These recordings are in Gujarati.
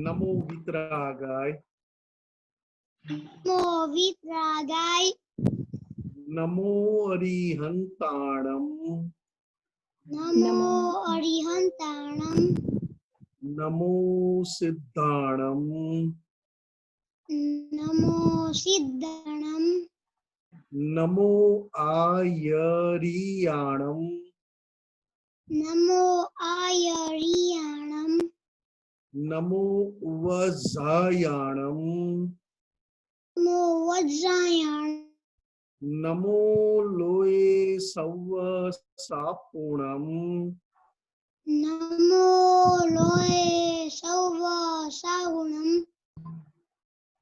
नमो वितरागाय नमो वितरागाय नमो अरिहंताणम नमो अरिहंताणम नमो सिद्धाणम नमो सिद्धाणम नमो आयरियाणम नमो आयरियाणम नमो वज्रायाणम नमो वज्रायण नमो लोये सव्व सापुणम नमो लोये सव्व साहुणम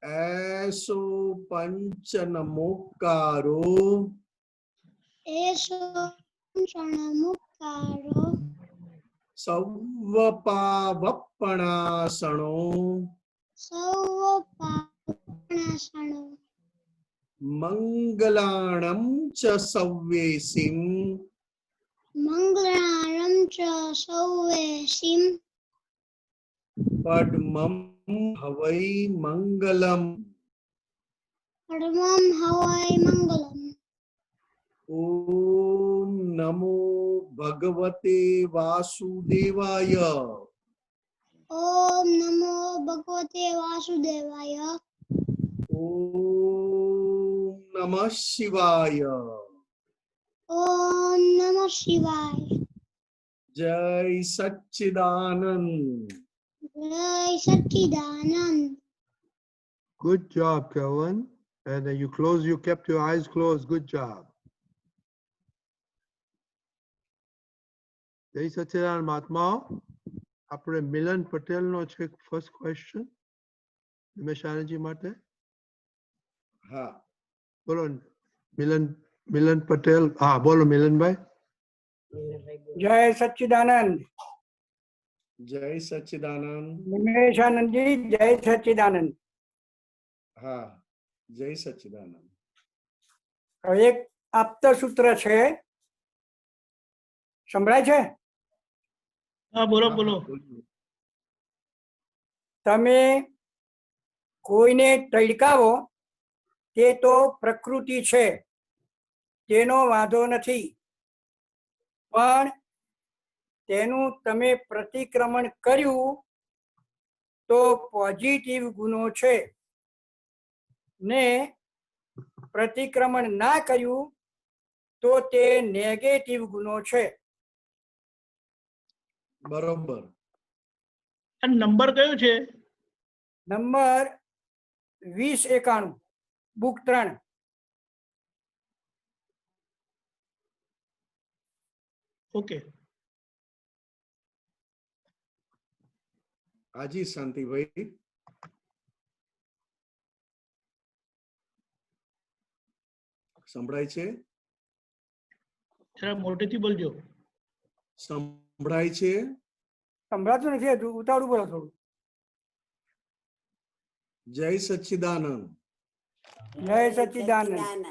ऐसो पंच नमोकारो एषो क्षणमुक्कारो सव्वपावपणासणो सर्वपापनाशनो मंगलाणं च सव्येसिं मङ्गलारं च सौवेशिं पद्मं हवै मंगलम् परमं हवै मङ्गलम् ओम नमो भगवते वासुदेवाय ॐ नमो भगवते वासुदेवाय ओम नमः शिवाय ॐ नमः शिवाय जय सच्चिदानंद जय सच्चिदानंद Good job, Kelvin. And you kept your eyes closed. Good job. Jai Sachidanand Mahatma. આપણે મિલન પટેલનો છે ફર્સ્ટ ક્વેશ્ચન નિમેશ આનંદજી માટે. हाँ બોલો મિલન પટેલ. હા બોલો મિલનભાઈ. जय सच्चिदानंद जय सच्चिदानंद निमेशानंद जी जय सच्चिदानंद हाँ जय सच्चिदानंद एक आप्त सूत्र છે સંભળાય છે हाँ बोलो हाँ, बोलो हाँ, बोलिए। તમે કોઈને ટળકાવો તે તો પ્રકૃતિ છે તેનો વાંધો નથી પણ તેનું તમે પ્રતિક્રમણ કર્યું તો પોઝિટિવ ગુનો છે ને પ્રતિક્રમણ ના કર્યું તો તે નેગેટિવ ગુનો છે. बरोबर આ નંબર કયો છે? Number 2091 book 3. ઓકે हाजी शांति भाई संभळाय छे જરા મોટેથી બોલજો. संभळाय छे સંભળાતું નથી હજુ ઉતાવળું બોલો થોડું. जय सच्चिदानंद જય સચ્ચિદાનંદ.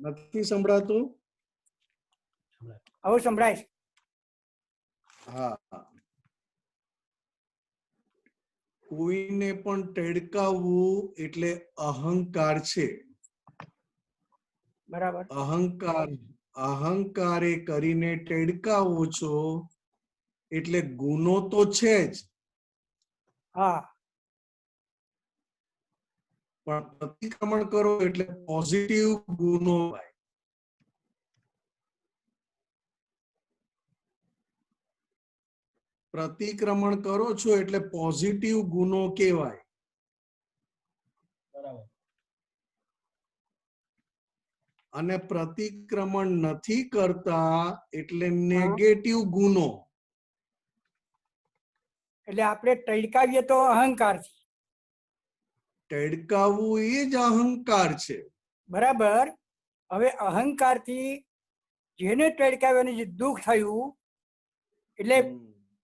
નથી સંભળાતું હવે સંભળાય છે. હા કોઈને પણ ટેડકાવવું એટલે અહંકાર છે. બરાબર. અહંકારે કરીને ટેડકાવો છો એટલે ગુનો તો છે જ હા પણ પ્રતિક્રમણ કરો એટલે પોઝિટિવ ગુનો થાય. પ્રતિક્રમણ કરો છો એટલે પોઝિટિવ ગુનો કહેવાય. અને પ્રતિક્રમણ નથી કરતા એટલે નેગેટિવ ગુનો. એટલે આપણે ટળકાવીએ તો અહંકારથી. ટેડકાવવું એ જ અહંકાર છે. બરાબર. હવે અહંકારથી જેને ટળકાવ્યો જે દુઃખ થયું એટલે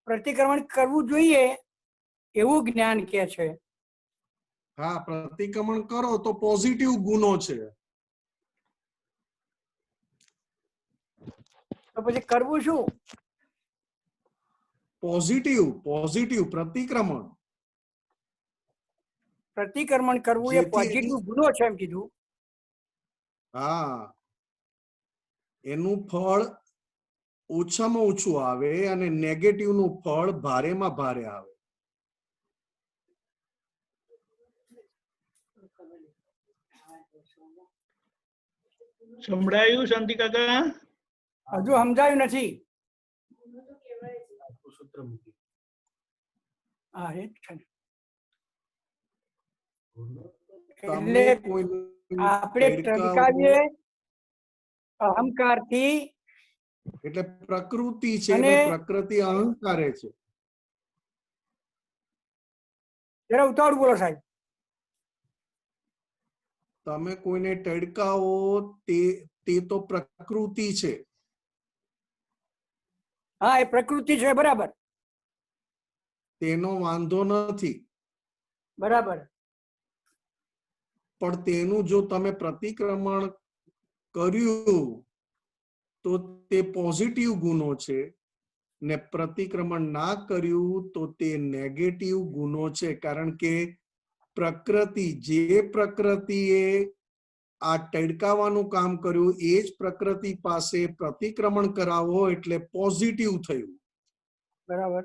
પ્રતિક્રમણ કરવું જોઈએ એવું જ્ઞાન કે છે. હા પ્રતિક્રમણ કરો તો પોઝિટિવ ગુનો છે. તો પછી કરવું શું? પોઝિટિવ પ્રતિક્રમણ પ્રતિક્રમણ કરવું એ જેથી પોઝિટિવ એની- ગુનો છે એમ કીધું. હા, એનું ફળ ઓછામાં ઓછું આવે અને નેગેટિવ નું ફળ ભારેમાં ભારે આવે. સંભળાયું શાંતિ કાકા? હજુ સમજાયું નથી. હા એ જ છે. તમે એટલે કોઈ આપણે ટળકાવીએ અહંકારથી એટલે પ્રકૃતિ છે અને- ને પ્રકૃતિ અહંકારે છે. જરા ઉતાવળ બોલો સાહેબ. તમે કોઈને ટડકાવો તે તો પ્રકૃતિ છે. હા એ પ્રકૃતિ છે, બરાબર તેનો વાંધો નથી, બરાબર. પણ તેનું જો તમે પ્રતિક્રમણ કર્યું તો તે પોઝિટિવ ગુનો છે ને પ્રતિક્રમણ ના કર્યું તો તે નેગેટિવ ગુનો છે. કારણ કે પ્રકૃતિ જે પ્રકૃતિએ આ ટડકાવાનું કામ કર્યું એ જ પ્રકૃતિ પાસે પ્રતિક્રમણ કરાવો એટલે પોઝિટિવ થયું. બરાબર.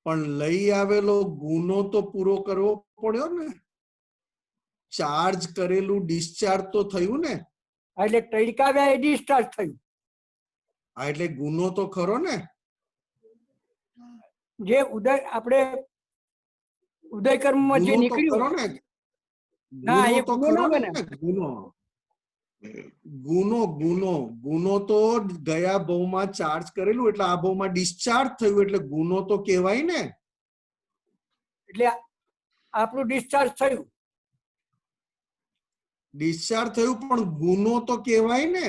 પણ લઈ આવેલો ગુનો તો પૂરો કરવો પડ્યો ને. ચાર્જ કરેલું ડિસ્ચાર્જ તો થયું ને. એટલે ટળકાવ્યા એ ડિસ્ચાર્જ થયું. આ એટલે ગુનો તો ખરો ને. જે ઉદય આપણે ઉદય કર્મમાં જે ગુનો તો ખરો નીકળ્યું ને. ના, ગુનો એ તો ગુનો ખરો ના ને. બને. ગુનો તો ગયા ભાવમાં ચાર્જ કરેલું એટલે આ ભાવમાં ડિસ્ચાર્જ થયું એટલે ગુનો તો કહેવાય ને. એટલે આપણું ડિસ્ચાર્જ થયું. ડિસ્ચાર્જ થયું પણ ગુનો તો કહેવાય ને.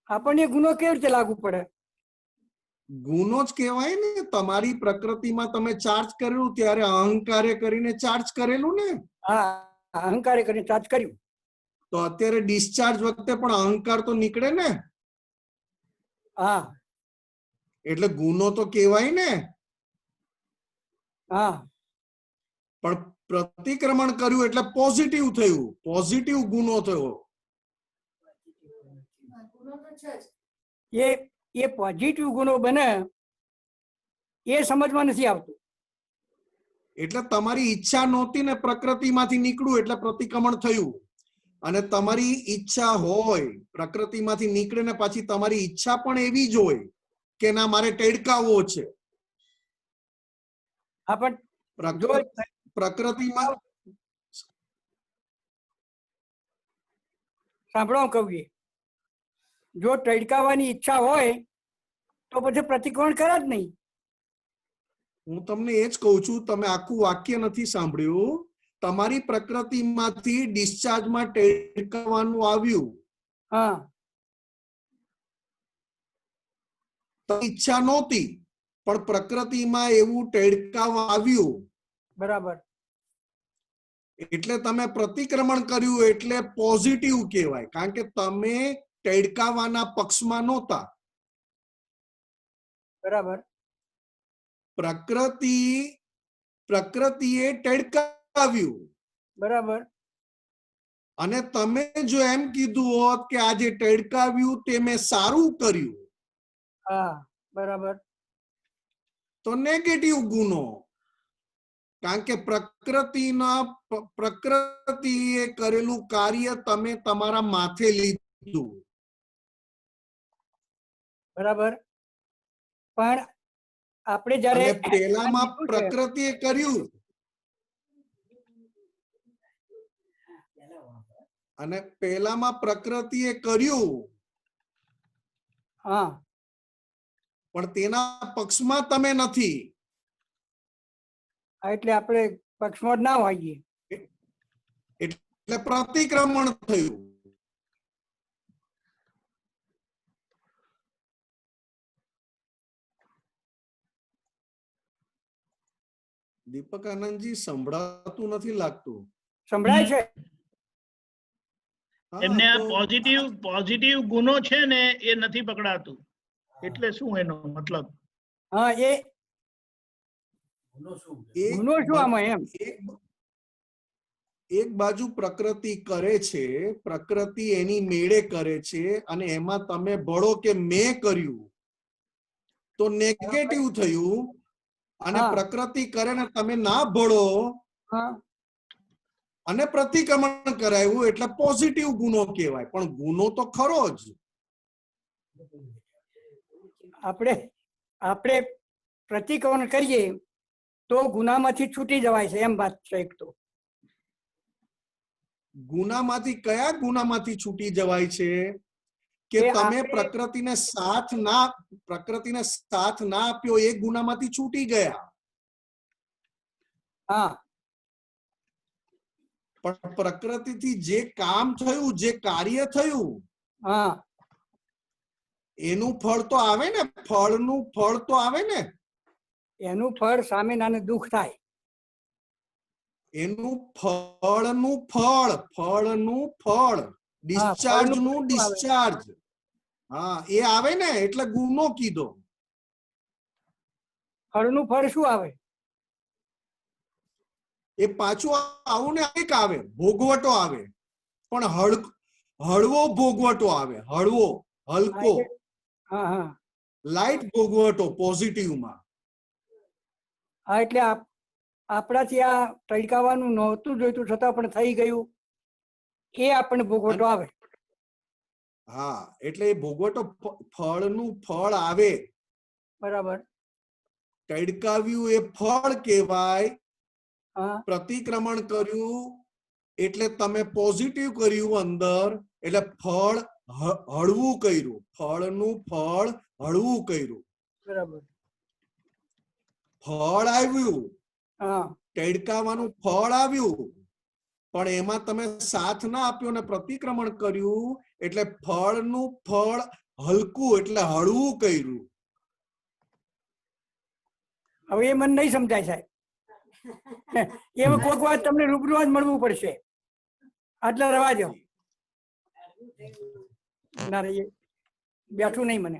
આપણને ગુનો કેવી રીતે લાગુ પડે? ગુનો જ કહેવાય ને. તમારી પ્રકૃતિમાં તમે ચાર્જ કરેલું ત્યારે અહંકારે કરીને ચાર્જ કરેલું ને. હા, અહંકારે કરીને ચાર્જ કર્યું. તો અત્યારે ડિસ્ચાર્જ વખતે પણ અહંકાર તો નીકળે ને. હા એટલે ગુનો તો કહેવાય ને. હા પણ પ્રતિક્રમણ કર્યું એટલે પોઝિટિવ થયું, પોઝિટિવ ગુનો થયો. એ એ પોઝિટિવ ગુનો બને એ સમજમાં નથી આવતું. એટલે તમારી ઈચ્છા નહોતી ને પ્રકૃતિમાંથી નીકળ્યું એટલે પ્રતિક્રમણ થયું. અને તમારી ઈચ્છા હોય પ્રકૃતિમાંથી નીકળે ને પાછી તમારી ઈચ્છા પણ એવી જ હોય કે ના મારે ટેડકાવવો છે. હા પણ જો પ્રકૃતિમાં સાંભળો હું કહું છું. જો ટળકાવવાની ઈચ્છા હોય તો પછી પ્રતિક્રમણ કરે જ નહીં. હું તમને એ જ કહું છું, તમે આખું વાક્ય નથી સાંભળ્યું. તમારી પ્રકૃતિમાંથી ડિસ્ચાર્જમાં ટેડકાવવાનું આવ્યું. હા ઈચ્છા નહોતી પણ પ્રકૃતિમાં એવું ટેડકાવા આવ્યું. બરાબર. એટલે તમે પ્રતિક્રમણ કર્યું એટલે પોઝિટિવ કહેવાય. કારણ કે તમે ટેડકાવાના પક્ષમાં નહોતા. બરાબર. પ્રકૃતિએ ટેડકાવ્યું. બરાબર. અને તમે જો એમ કીધું હોત કે આજે ટેડકાવ્યું તે મેં સારું કર્યું હા બરાબર. તો નેગેટિવ ગુનો. કારણ કે પ્રકૃતિએ કરેલું કાર્ય તમે તમારા માથે લીધું. બરાબર. પણ આપણે જ્યારે અને પેલામાં પ્રકૃતિએ કર્યું અને પેલામાં પ્રકૃતિએ કર્યું હા પણ તેના પક્ષમાં તમે નથી. એટલે આપણે પક્ષમાં જ ના હોઈએ. એટલે પ્રતિક્રમણ થયું. દીપક આનંદજી સંભળાતું નથી લાગતું. સંભળાય છે. હા, એમને આ તો પોઝિટિવ ગુનો છે ને એ નથી પકડાતું. એટલે શું એનો મતલબ? હા એ એક ગુનો શું આમાં એમ? એક- એક બાજુ પ્રકૃતિ કરે છે, પ્રકૃતિ એની મેળે કરે છે, અને એમાં તમે ભળો કે મેં કર્યું તો નેગેટિવ થયું, અને હા. પ્રકૃતિ કરે ને તમે ના ભળો હા અને પ્રતિક્રમણ કરાયું એટલે પોઝિટિવ ગુનો કહેવાય, પણ ગુનો તો ખરો જ. આપણે આપણે પ્રતિક્રમણ કરીએ તો ગુનામાંથી છૂટી જવાય છે એમ વાત છે એક તો. ગુનામાંથી કયા ગુનામાંથી છૂટી જવાય છે? કે કે તમે આપણે- પ્રકૃતિને સાથ ના આપ્યો એ ગુનામાંથી છૂટી ગયા, હા પણ પ્રકૃતિથી જે કામ થયું, જે કાર્ય થયું, હા એનું ફળ તો આવે ને, ફળનું ફળ તો આવે ને, એનું ફળ સામેનાને દુઃખ થાય. એનું ફળનું ફળ ડિસ્ચાર્જ ફળનું નું ફળ શું આવે? ડિસ્ચાર્જ, હા એ આવે ને, એટલે ગુનો કીધો. ફળનું ફળ શું આવે? એ પાછું આવું ને એક આવે, ભોગવટો આવે, પણ હળવો ભોગવટો આવે, હળવો, હા હલકો, એટલે- હા હા લાઈટ ભોગવટો પોઝિટિવમાં. હા એટલે આપણાથી આ ટળકાવાનું નહોતું જોઈતું છતાં પણ થઈ ગયું, એ આપણને ભોગવટો આવે. હા, એટલે એ ભોગવટો ફળનું ફળ આવે. બરાબર. ટડકાવ્યું એ ફળ કહેવાય. હા પ્રતિક્રમણ કર્યું એટલે તમે પોઝિટિવ કર્યું અંદર, એટલે ફળ હળવું કર્યું, ફળનું ફળ હળવું કર્યું, બરાબર. ફળ આવ્યું, હા ટડકાવાનું ફળ આવ્યું, પણ એમાં તમે સાથ ના આપ્યો ને પ્રતિક્રમણ કર્યું એટલે ફળનું ફળ હલકું એટલે હળવું કર્યું. હવે એ મને નહીં સમજાય સાહેબ. એમાં કોઈક વાત તમને રૂબરૂ જ મળવું પડશે. આટલા રવા દો. ના રે એ બેઠું નહીં મને.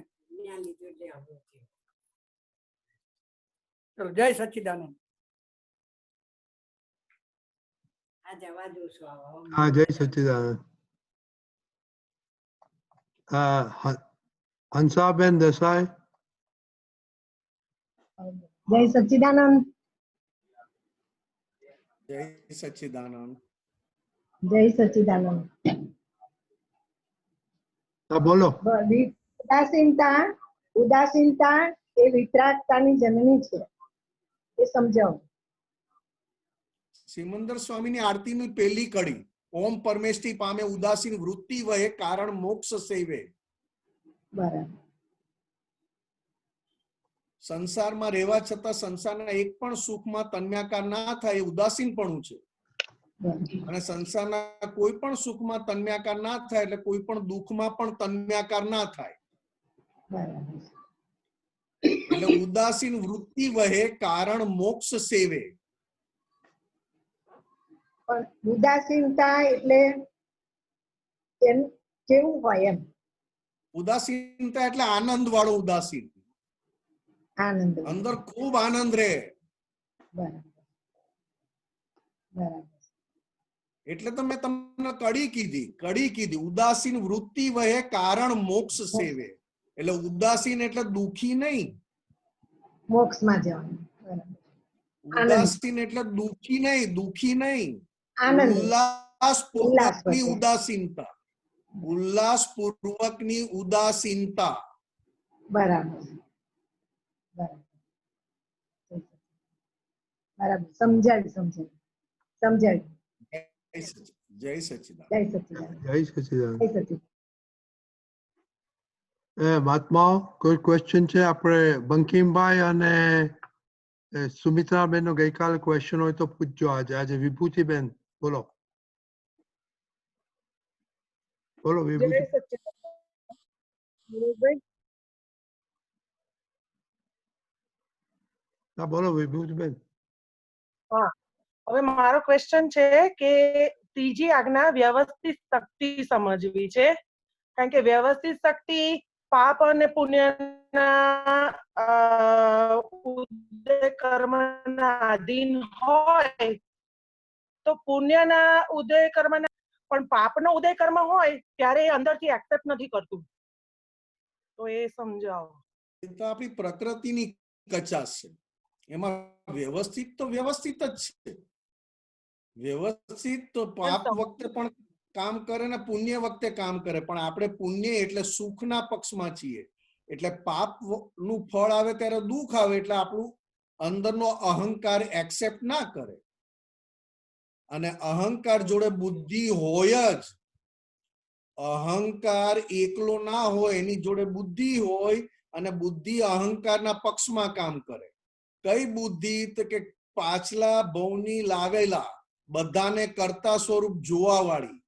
ચલો જય સચ્ચિદાનંદ. હા, જય સચ્ચિદાનંદ. હંસાબેન દેસાઈ. જય સચ્ચિદાનંદ. જય સચ્ચિદાનંદ. જય સચ્ચિદાનંદ. હા, બોલો. ઉદાસીનતા એ વિતરાગતાની જનની છે, એ સમજાવો. સિમંદર સ્વામીની આરતીની પહેલી કડી, ઓમ પરમેષ્ટિ પામે ઉદાસીન વૃત્તિ વહે કારણ મોક્ષ સેવે. બરાબર. સંસારમાં રહેવા છતાં સંસારના એક પણ સુખમાં તન્મ્યાકાર ના થાય એ ઉદાસીનપણું છે, બરાબર. અને સંસારના કોઈ પણ સુખમાં તન્મ્યાકાર ના થાય એટલે કોઈ પણ દુઃખમાં પણ તન્મ્યાકાર ના થાય. બરાબર. એટલે ઉદાસીન વૃત્તિ વહે કારણ મોક્ષ સેવે. પણ ઉદાસીનતા એટલે એમ કેવું હોય એમ? ઉદાસીનતા એટલે આનંદ વાળો ઉદાસીન, આનંદ. અંદર ખૂબ આનંદ રહે. બરાબર. બરાબર. એટલે તો મેં તમને કડી કીધી ઉદાસીન વૃત્તિ વહે કારણ મોક્ષ સેવે. એટલે ઉદાસીન એટલે દુખી નહીં, મોક્ષમાં જવાનું. બરાબર. ઉદાસીન એટલે દુખી નહીં, આનંદ. ઉલ્લાસપૂર્વકની ઉલ્લાસ. ઉદાસીનતા, ઉલ્લાસપૂર્વકની ઉદાસીનતા. બરાબર. બરાબર. બરાબર. સમજાયું. જય સચ્ચિદાનંદ. જય સચ્ચિદાનંદ. જય સચ્ચિદાનંદ. જય સચ્ચિદાનંદ. મહાત્માઓ, કોઈ ક્વેશ્ચન છે? આપણે બંકિમભાઈ અને સુમિત્રાબેન નો ગઈકાલે ક્વેશ્ચન હોય તો પૂછજો. આજે વિભૂતિબેન બોલો. બોલો વિભૂતિ. હા, બોલો વિભૂતિબેન. હા, હવે મારો ક્વેશ્ચન છે કે ત્રીજી આજ્ઞા વ્યવસ્થિત શક્તિ સમજવી છે, કારણ કે વ્યવસ્થિત શક્તિ પાપ અને પુણ્યના ઉદય કર્મના આધીન હોય તો પુણ્યના ઉદય કર્મના પણ પાપનો ઉદય કર્મ હોય ત્યારે એ અંદરથી એક્સેપ્ટ નથી કરતું. તો એ સમજાવો. એ તો આપણી પ્રકૃતિની કચાશ છે. એમાં વ્યવસ્થિત તો વ્યવસ્થિત જ છે. વ્યવસ્થિત તો પાપ વખતે પણ કામ કરે ને પુણ્ય વખતે કામ કરે, પણ આપણે પુણ્ય એટલે સુખના પક્ષમાં છીએ. એટલે પાપ નું ફળ આવે ત્યારે દુઃખ આવે એટલે આપણું અંદરનો અહંકાર એક્સેપ્ટ ના કરે. અને અહંકાર જોડે બુદ્ધિ હોય જ. અહંકાર એકલો ના હોય, એની જોડે બુદ્ધિ હોય અને બુદ્ધિ અહંકારના પક્ષમાં કામ કરે. કઈ બુદ્ધિ? તો કે પાછલા ભવની લાવેલા બધાને કર્તા સ્વરૂપ જોવા વાળી.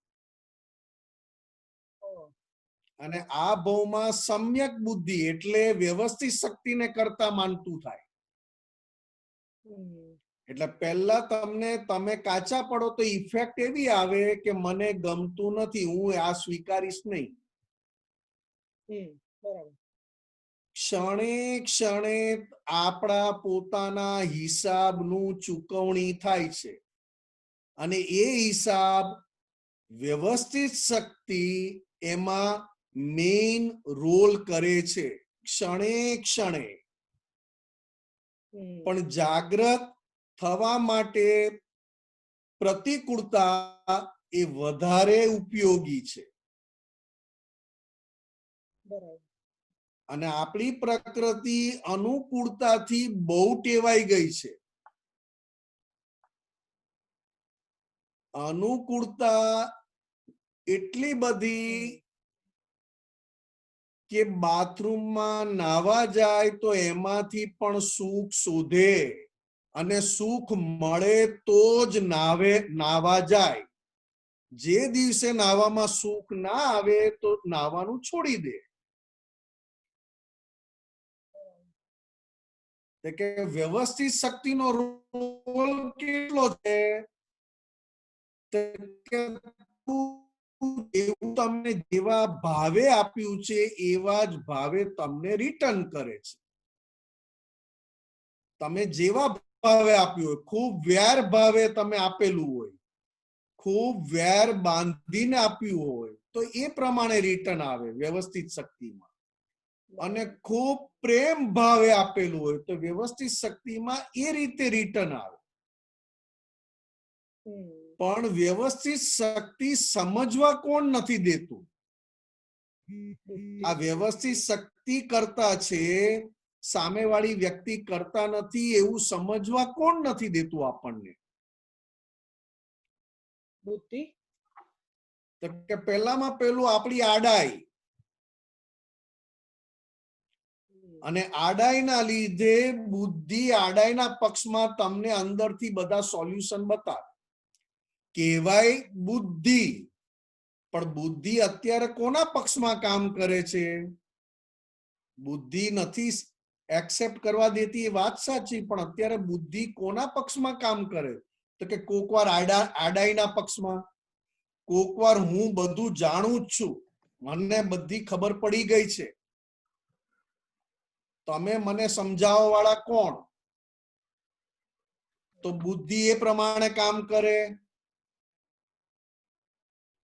અને આ ભવમાં સમ્યક બુદ્ધિ એટલે વ્યવસ્થિત શક્તિને કરતા માનતું થાય. એટલે પહેલા તમે કાચા પડો તો ઇફેક્ટ એવી આવે કે મને ગમતું નથી, હું આ સ્વીકારીશ નહીં. ક્ષણે ક્ષણે આપણા પોતાના હિસાબનું ચૂકવણી થાય છે. અને એ હિસાબ વ્યવસ્થિત શક્તિ એમાં મેઇન રોલ કરે છે ક્ષણે ક્ષણે. પણ જાગ્રત થવા માટે પ્રતિકૂળતા એ વધારે ઉપયોગી છે. અને આપણી પ્રકૃતિ અનુકૂળતાથી બહુ ટેવાઈ ગઈ છે. અનુકૂળતા એટલી બધી કે બાથરૂમમાં નાવા જાય તો એમાંથી પણ સુખ શોધે અને સુખ મળે તો જ નાવા જાય. જે દિવસે નાવામાં સુખ ના આવે તો નાવાનું છોડી દે. કે વ્યવસ્થિત શક્તિનો રોલ કેટલો છે? એવું તમને જેવા ભાવે આપ્યું છે એવા જ ભાવે તમને રિટર્ન કરે છે. તમે જેવા ભાવે આપ્યું હોય, ખૂબ વ્યાર ભાવે તમે આપેલું હોય, ખૂબ વ્યાર બાંધીને આપ્યું હોય તો એ પ્રમાણે રિટર્ન આવે વ્યવસ્થિત શક્તિમાં. અને ખૂબ પ્રેમ ભાવે આપેલું હોય તો વ્યવસ્થિત શક્તિમાં એ રીતે રિટર્ન આવે. પણ વ્યવસ્થિત શક્તિ સમજવા કોણ નથી દેતું? આ વ્યવસ્થિત શક્તિ કરતા છે, સામેવાળી વ્યક્તિ કરતા નથી એવું સમજવા કોણ નથી દેતું આપણને? બુદ્ધિ. તો કે પહેલામાં પહેલું આપણી આડાઈ. અને આડાઈના લીધે બુદ્ધિ આડાઈના પક્ષમાં તમને અંદરથી બધા સોલ્યુશન બતાવે. કહેવાય બુદ્ધિ, પણ બુદ્ધિ અત્યારે કોના પક્ષમાં કામ કરે છે? બુદ્ધિ નથી એક્સેપ્ટ કરવા દેતી એ વાત સાચી, પણ અત્યારે બુદ્ધિ કોના પક્ષમાં કામ કરે? તો કે કોકવાર આડાઈના પક્ષમાં, કોકવાર હું બધું જાણું જ છું, મને બધી ખબર પડી ગઈ છે, તમે મને સમજાવવા વાળા કોણ? તો બુદ્ધિ એ પ્રમાણે કામ કરે.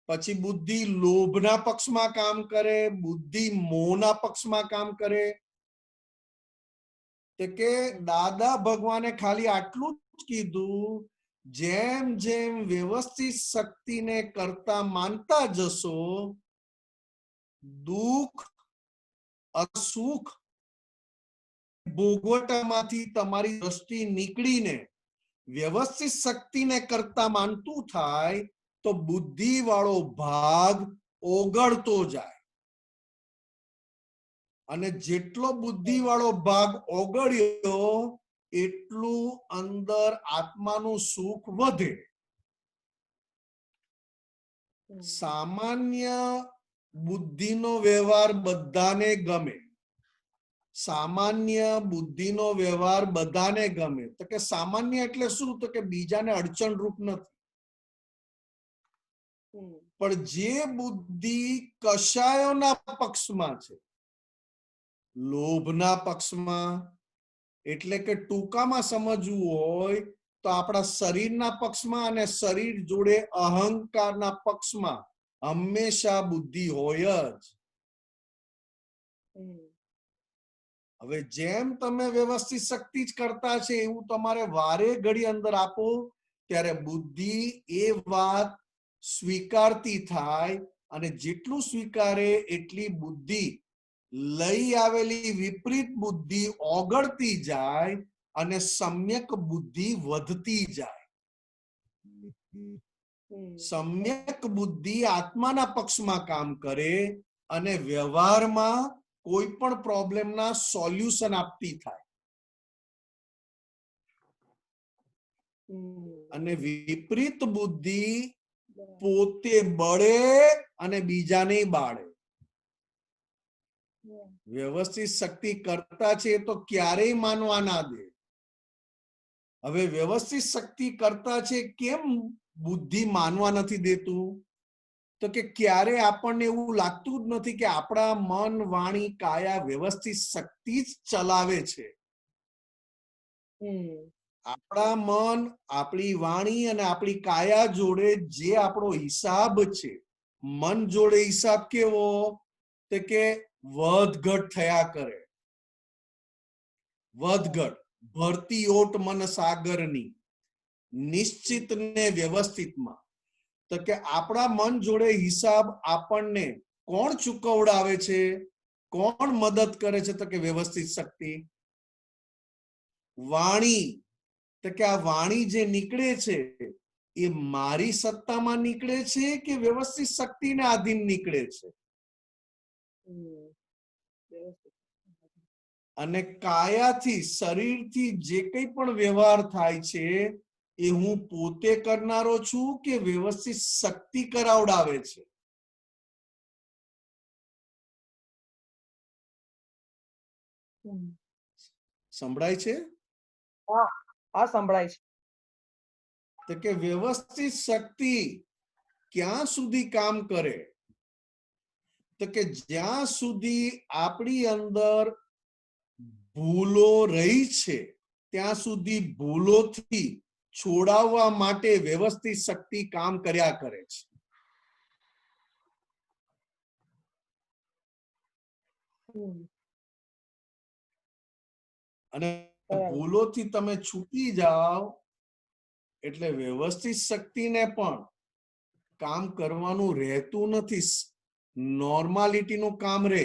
પછી બુદ્ધિ લોભના પક્ષમાં કામ કરે, બુદ્ધિ મોહના પક્ષમાં કામ કરે. તો કે દાદા ભગવાને ખાલી આટલું જ કીધું, જેમ જેમ વ્યવસ્થિત શક્તિને કરતા માનતા જશો, દુઃખ અસુખ ભોગવટામાંથી તમારી દ્રષ્ટિ નીકળીને વ્યવસ્થિત શક્તિને કરતા માનતું થાય તો બુદ્ધિ વાળો ભાગ ઓગળતો જાય. અને જેટલો બુદ્ધિ વાળો ભાગ ઓગળ્યો એટલું અંદર આત્માનું સુખ વધે. સામાન્ય બુદ્ધિનો વ્યવહાર બધાને ગમે. સામાન્ય બુદ્ધિનો વ્યવહાર બધાને ગમે. તો કે સામાન્ય એટલે શું? તો કે બીજાને અડચણરૂપ નથી. પણ જે બુદ્ધિ કશાયોના પક્ષમાં છે, લોભના પક્ષમાં, એટલે કે ટૂંકામાં સમજવું હોય તો આપણા શરીરના પક્ષમાં અને શરીર જોડે અહંકારના પક્ષમાં હંમેશા બુદ્ધિ હોય જ. હવે જેમ તમે વ્યવસ્થિત શક્તિ જ કરતા છે એવું તમારે વારે ઘડી અંદર આપો ત્યારે બુદ્ધિ એ વાત સ્વીકારતી થાય, અને જેટલું સ્વીકારે એટલી બુદ્ધિ લઈ આવેલી વિપરીત બુદ્ધિ ઓગળતી જાય અને સમ્યક બુદ્ધિ વધતી જાય. સમ્યક બુદ્ધિ આત્માના પક્ષમાં કામ કરે અને વ્યવહારમાં કોઈ પણ પ્રોબ્લેમના સોલ્યુશન આપતી થાય. અને વિપરીત બુદ્ધિ પોતે બળે અને બીજાને બાળે. વ્યવસ્થિત શક્તિ કરતા છે તો ક્યારેય માનવા ના દે. હવે વ્યવસ્થિત શક્તિ કરતા છે કેમ બુદ્ધિ માનવા નથી દેતું? તો કે ક્યારે આપણને એવું લાગતું જ નથી કે આપણા મન, વાણી, કાયા વ્યવસ્થિત શક્તિ જ ચલાવે છે. આપણા મન, આપણી વાણી અને આપણી કાયા જોડે જે આપણો હિસાબ છે, મન જોડે હિસાબ કેવો? તો કે વધઘટ થયા કરે. વધઘટ, ભરતી ઓટ મન સાગરની, નિશ્ચિત ને વ્યવસ્થિતમાં. તો કે આપણા મન જોડે હિસાબ આપણને કોણ ચૂકવડાવે છે? કોણ મદદ કરે છે? તો કે વ્યવસ્થિત શક્તિ. વાણી, તો કે આ વાણી જે નીકળે છે એ મારી સત્તામાં નીકળે છે કે વ્યવસ્થિત શક્તિને આધીન નીકળે છે? અને કાયાથી, શરીરથી જે કંઈ પણ વ્યવહાર થાય છે એ હું પોતે કરનારો છું કે વ્યવસ્થિત શક્તિ કરાવડાવે છે? સંભળાય છે? હા, સંભળાય છે. તો કે વ્યવસ્થિત શક્તિ ક્યાં સુધી કામ કરે? તો કે જ્યાં સુધી આપણી અંદર ભૂલો રહી છે ત્યાં સુધી ભૂલોથી છોડાવવા માટે વ્યવસ્થિત શક્તિ કામ કર્યા કરે છે. અને ભૂલોથી તમે છૂટી જાઓ એટલે વ્યવસ્થિત શક્તિને પણ કામ કરવાનું રહેતું નથી. નોર્માલિટીનું કામ રહે.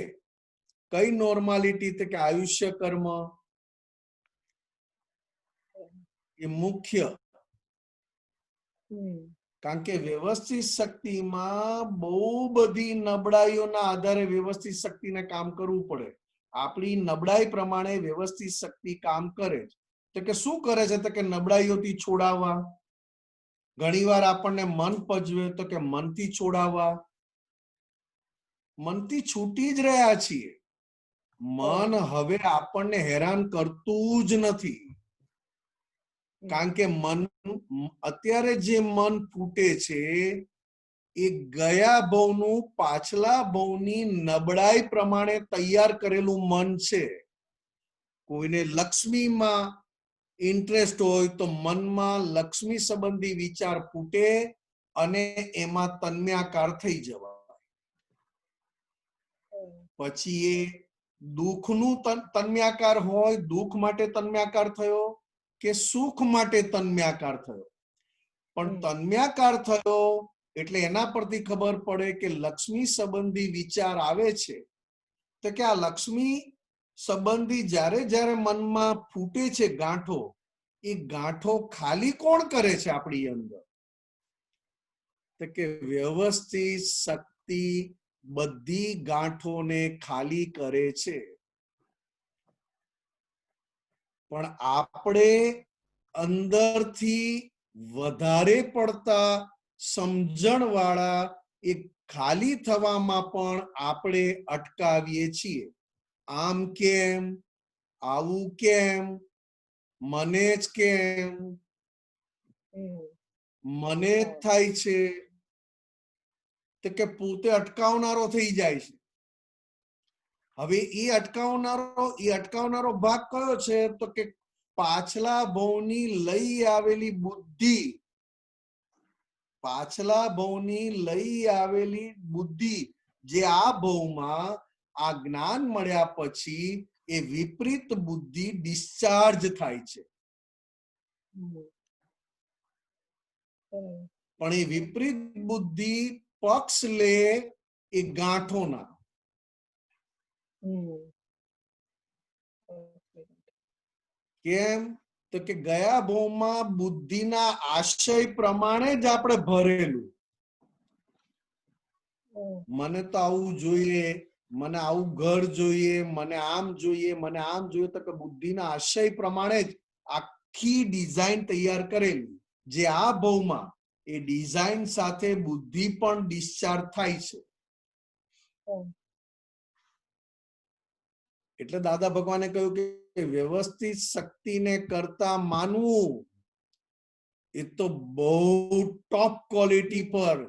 કઈ નોર્માલિટી? તો કે આયુષ્ય કર્મ એ મુખ્ય. કારણ કે વ્યવસ્થિત શક્તિમાં બહુ બધી નબળાઈઓના આધારે વ્યવસ્થિત શક્તિને કામ કરવું પડે. આપણી નબળાઈ પ્રમાણે વ્યવસ્થિત શક્તિ કામ કરે છે. તો કે શું કરે છે? તો કે નબળાઈઓથી છોડાવવા. ઘણીવાર આપણને મન પજવે તો કે મનથી છોડાવવા. મનથી છૂટી જ રહ્યા છીએ. મન હવે આપણને હેરાન કરતું જ નથી. કારણ કે મન અત્યારે જે મન ફૂટે છે એ ગયા ભવનું, પાછલા ભવની નબળાઈ પ્રમાણે તૈયાર કરેલું મન છે. કોઈને લક્ષ્મીમાં ઇન્ટરેસ્ટ હોય તો મનમાં લક્ષ્મી સંબંધી વિચાર ફૂટે અને એમાં તન્મ્યાકાર થઈ જવાય. પછી એ દુઃખનું તન્મ્યાકાર હોય, દુઃખ માટે તન્મ્યાકાર થયો કે સુખ માટે તન્મ્યાકાર થયો. પણ તન્મ્યાકાર થયો એટલે એના પરથી ખબર પડે કે લક્ષ્મી સંબંધી વિચાર આવે છે. તો કે આ લક્ષ્મી સંબંધી જ્યારે જ્યારે મનમાં ફૂટે છે ગાંઠો, એ ગાંઠો ખાલી કોણ કરે છે આપણી અંદર? તો કે વ્યવસ્થિત શક્તિ બધી ગાંઠોને ખાલી કરે છે. પણ આપણે અંદરથી વધારે પડતા સમજણવાળા એ ખાલી થવામાં પણ આપણે અટકાવીએ છીએ. આમ કેમ? આવું કેમ? મને જ કેમ? મને જ થાય છે? તો કે પોતે અટકાવનારો થઈ જાય છે. હવે એ અટકાવનારો ભાગ કયો છે? તો કે પાછલા ભવની લઈ આવેલી બુદ્ધિ, પાછલા ભવની લઈ આવેલી બુદ્ધિ જે આ ભવમાં આ જ્ઞાન મળ્યા પછી એ વિપરીત બુદ્ધિ ડિસ્ચાર્જ થાય છે. પણ એ વિપરીત બુદ્ધિ પક્ષ લે એ ગાંઠોના. કેમ? તો કે ગયા ભવમાં બુદ્ધિના આશય પ્રમાણે જ આપણે ભરેલું. મને તો આવું જોઈએ, મને આવું ઘર જોઈએ, મને આમ જોઈએ, મને આમ જોઈએ, તો કે બુદ્ધિના આશય પ્રમાણે જ આખી ડિઝાઇન તૈયાર કરેલી, જે આ ભવમાં એ ડિઝાઇન સાથે બુદ્ધિ પણ ડિસ્ચાર્જ થાય છે. એટલે દાદા ભગવાને કહ્યું કે વ્યવસ્થિત શક્તિને કરતા માનવું એ તો બહુ ટોપ ક્વોલિટી પર.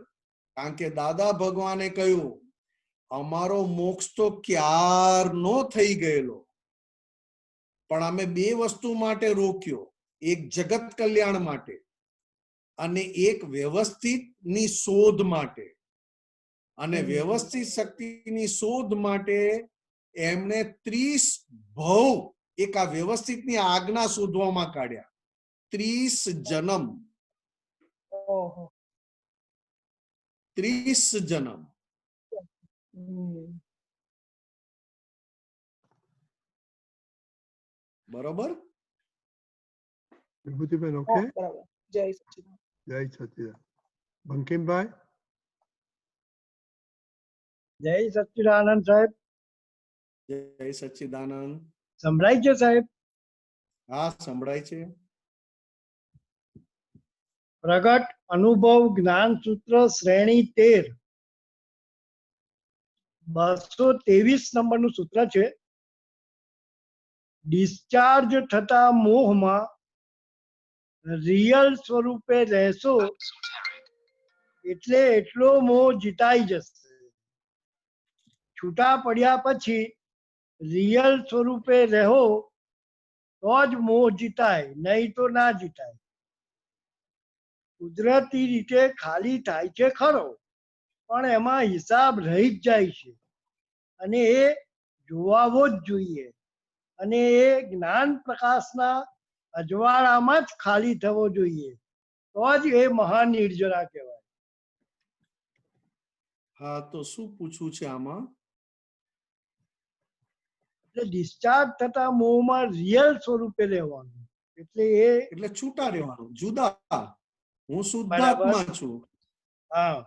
કારણ કે દાદા ભગવાને કહ્યું અમારો મોક્ષ તો ક્યારનો થઈ ગયેલો, પણ અમે બે વસ્તુ માટે રોક્યો, એક જગત કલ્યાણ માટે અને એક વ્યવસ્થિત ની શોધ માટે. અને વ્યવસ્થિત શક્તિની શોધ માટે એમણે 30 ભવ એક આ વ્યવસ્થિતની આજ્ઞા શોધવામાં કાઢ્યા. 30 જન્મ, 30 જન્મ. બરોબર? વિભૂતિબેન ઓકે? બરાબર. જય સચ્ચિદાનંદ. જય સચ્ચિદાનંદ. બંકિમભાઈ? જય સચ્ચિદાનંદ સાહેબ. જય સચ્ચિદાનંદ. સંભળાય છે સાહેબ? હા, સંભળાય છે. પ્રગટ અનુભવ જ્ઞાન સૂત્ર શ્રેણી 13 223 નંબરનું સૂત્ર છે. ડિસ્ચાર્જ થતા મોહમાં રિયલ સ્વરૂપે રહેશો એટલે એટલો મોહ જીતાઈ જશે. છૂટા પડ્યા પછી રિયલ સ્વરૂપે રહો તો જ મોહ જીતાય, નહીં તો ના જીતાય. કુદરતી રીતે ખાલી થાય છે ખરો, પણ એમાં હિસાબ રહી જ જાય છે અને એ જોવાવો જ જોઈએ. અને એ જ્ઞાન પ્રકાશના અજવાળામાં જ ખાલી થવો જોઈએ, તો જ એ મહાનિર્જરા કહેવાય. હા, તો શું પૂછવું છે આમાં? એટલે ડિસ્ચાર્જ થતા મોહમાં રિયલ સ્વરૂપે રહેવાનું, એટલે છૂટા રહેવાનું, જુદા. હું બરાબર. શુદ્ધાત્મા છું. હા,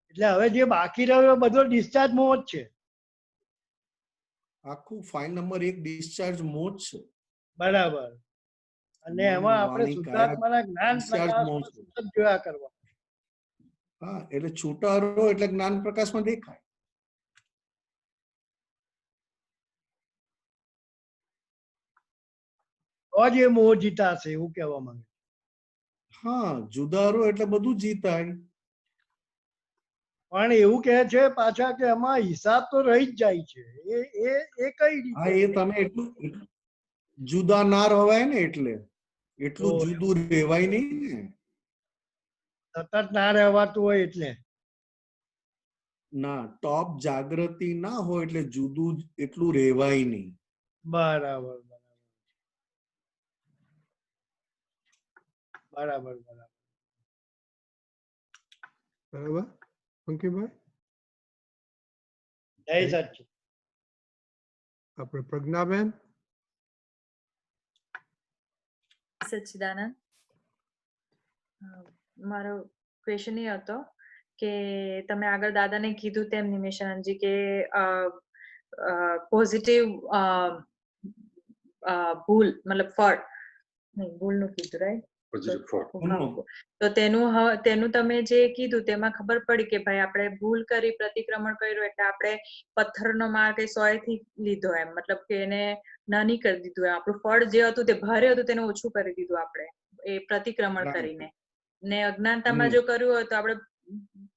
એટલે હવે જે બાકી રહ્યો એ બધો ડિસ્ચાર્જ મોહ જ છે. આખું ફાઇલ નંબર 1 ડિસ્ચાર્જ મોહ જ છે. બરાબર. અને મન, એમાં આપણે વાણી, શુદ્ધાત્માના જ્ઞાન discharge મોહ પ્રકાશમાં છે. સતત જોયા કરવા. હા, એટલે છૂટા રહો એટલે જ્ઞાન પ્રકાશમાં દેખાય. તો જ એ મોહ જીતાશે, એવું કહેવા માંગે. હા, જુદા રહો એટલે બધું જીતાય. પણ એવું કહે છે પાછા કે એમાં હિસાબ તો રહી જ જાય છે. એ એ એ કઈ હા, રીતે? એ તમે એટલું જુદા ના રહેવાય ને, એટલે એટલું તો જુદું રહેવાય નહીં ને. સતત ના રહેવાતું હોય એટલે. ના, ટોપ જાગૃતિ ના હોય એટલે જુદું એટલું રહેવાય નહીં. બરાબર બરાબર બરાબર. બરાબર બંકિમભાઈ? જય સચ્ચિદાનંદ. આપણે પ્રજ્ઞાબેન? સચ્ચિદાનંદ. મારો ક્વેશ્ચન એ હતો કે તમે આગળ દાદાને કીધું તેમ નિમેશાનંદજી કે પોઝિટિવ ભૂલ મતલબ ફળ નહીં, ભૂલનું કીધું રાઈટ? તો તેનું તમે જે કીધું તેમાં ખબર પડી કે ભાઈ આપણે ભૂલ કરી, પ્રતિક્રમણ કર્યું એટલે આપણે પથ્થરનો માર કઈ 100 થી લીધો, એમ મતલબ કે એને નાની કરી દીધું. આપણું ફળ જે હતું તે ભારે હતું તેને ઓછું કરી દીધું આપણે એ પ્રતિક્રમણ કરીને. ને અજ્ઞાનતામાં જો કર્યું હોય તો આપણે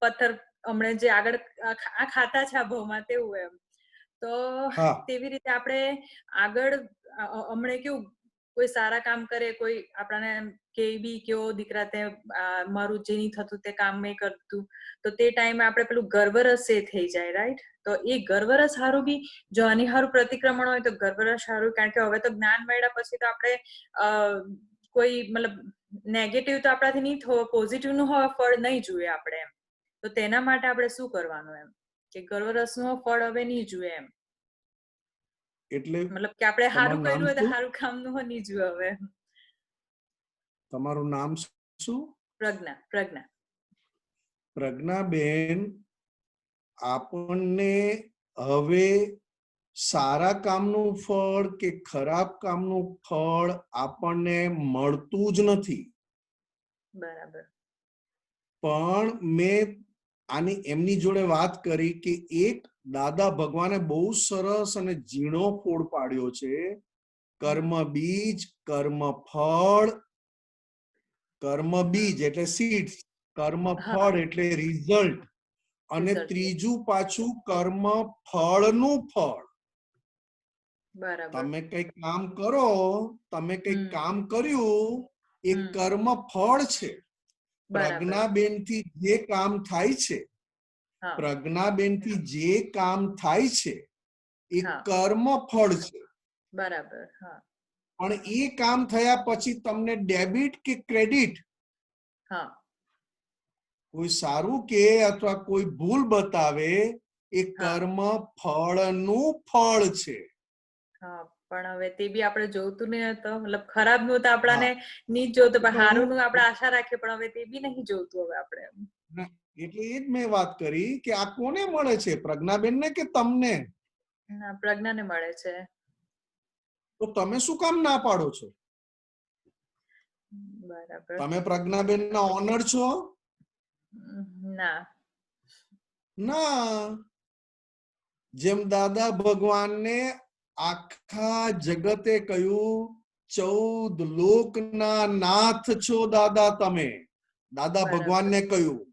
પથ્થર હમણાં જે આગળ આ ખાતા છે આ ભાવમાં તેવું એમ. તો હા તેવી રીતે આપણે આગળ હમણાં કેવું કોઈ સારા કામ કરે, કોઈ આપણાને કે બી કેવો દીકરા તે મારું જે નહીં થતું તે કામ મેં કરતું, તો તે ટાઈમે આપણે પેલું ગર્વરસ એ થઈ જાય, રાઈટ? તો એ ગર્વરસ હારું બી જો આની હારું પ્રતિક્રમણ હોય તો ગર્વરસ હારું, કારણ કે હવે તો જ્ઞાન મળ્યા પછી તો આપણે કોઈ મતલબ નેગેટિવ તો આપણાથી નહીં થવો, પોઝિટિવ નું હવે ફળ નહીં જોઈએ આપણે એમ. તો તેના માટે આપણે શું કરવાનું એમ કે ગર્વરસ નું ફળ હવે નહીં જોઈએ એમ, એટલે મતલબ કે આપણે સારું તમારું નામ કર્યું હોય તો શું? સારું કામ નું નહીં જોઈએ હવે. તમારું નામ શું? પ્રજ્ઞા. પ્રજ્ઞા. પ્રજ્ઞાબેન, આપણને હવે સારા કામનું ફળ કે ખરાબ કામનું ફળ આપણને મળતું જ નથી. બરાબર. પણ મેં આની એમની જોડે વાત કરી કે એક દાદા ભગવાને બહુ સરસ અને ઝીણો ફોડ પાડ્યો છે, કર્મ બીજ કર્મ ફળ. કર્મ બીજ એટલે સીડ્સ, કર્મ ફળ એટલે રિઝલ્ટ, અને Result. ત્રીજું પાછું કર્મ ફળનું ફળ. બરાબર. તમે કઈક કામ કરો, તમે કઈક હમ. કામ કર્યું, એ હમ. કર્મ ફળ છે. બરાબર. પ્રજ્ઞાબેન થી જે કામ થાય છે, હા. પ્રજ્ઞાબેન થી જે કામ થાય છે એ હા. કર્મ ફળ છે. બરાબર. હા. પણ એ કામ થયા પછી તમને ડેબિટ કે ક્રેડિટ, હા. કોઈ સારું કે અથવા કોઈ ભૂલ બતાવે, એ કર્મ ફળનું ફળ છે. હા, પણ હવે તે બી આપણે જોતું નહીં હતો, મતલબ ખરાબ નું તો આપણાને હા. નહીં જ જોતું, પણ તો સારું હું- નું આપણે આશા રાખીએ, પણ હવે તે બી નહીં જોતું હવે આપણે. એટલે એ જ મેં વાત કરી કે આ કોને મળે છે, પ્રજ્ઞાબેન ને કે તમને? હા, પ્રજ્ઞાને મળે છે. તો તમે શું કામ ના પાડો છો? બરાબર. તમે પ્રજ્ઞાબેન ના ઓનર છો? ના. ના. જેમ દાદા ભગવાનને આખા જગતે કહ્યું 14 લોકના નાથ છો દાદા તમે, દાદા બરાબર. ભગવાનને કહ્યું.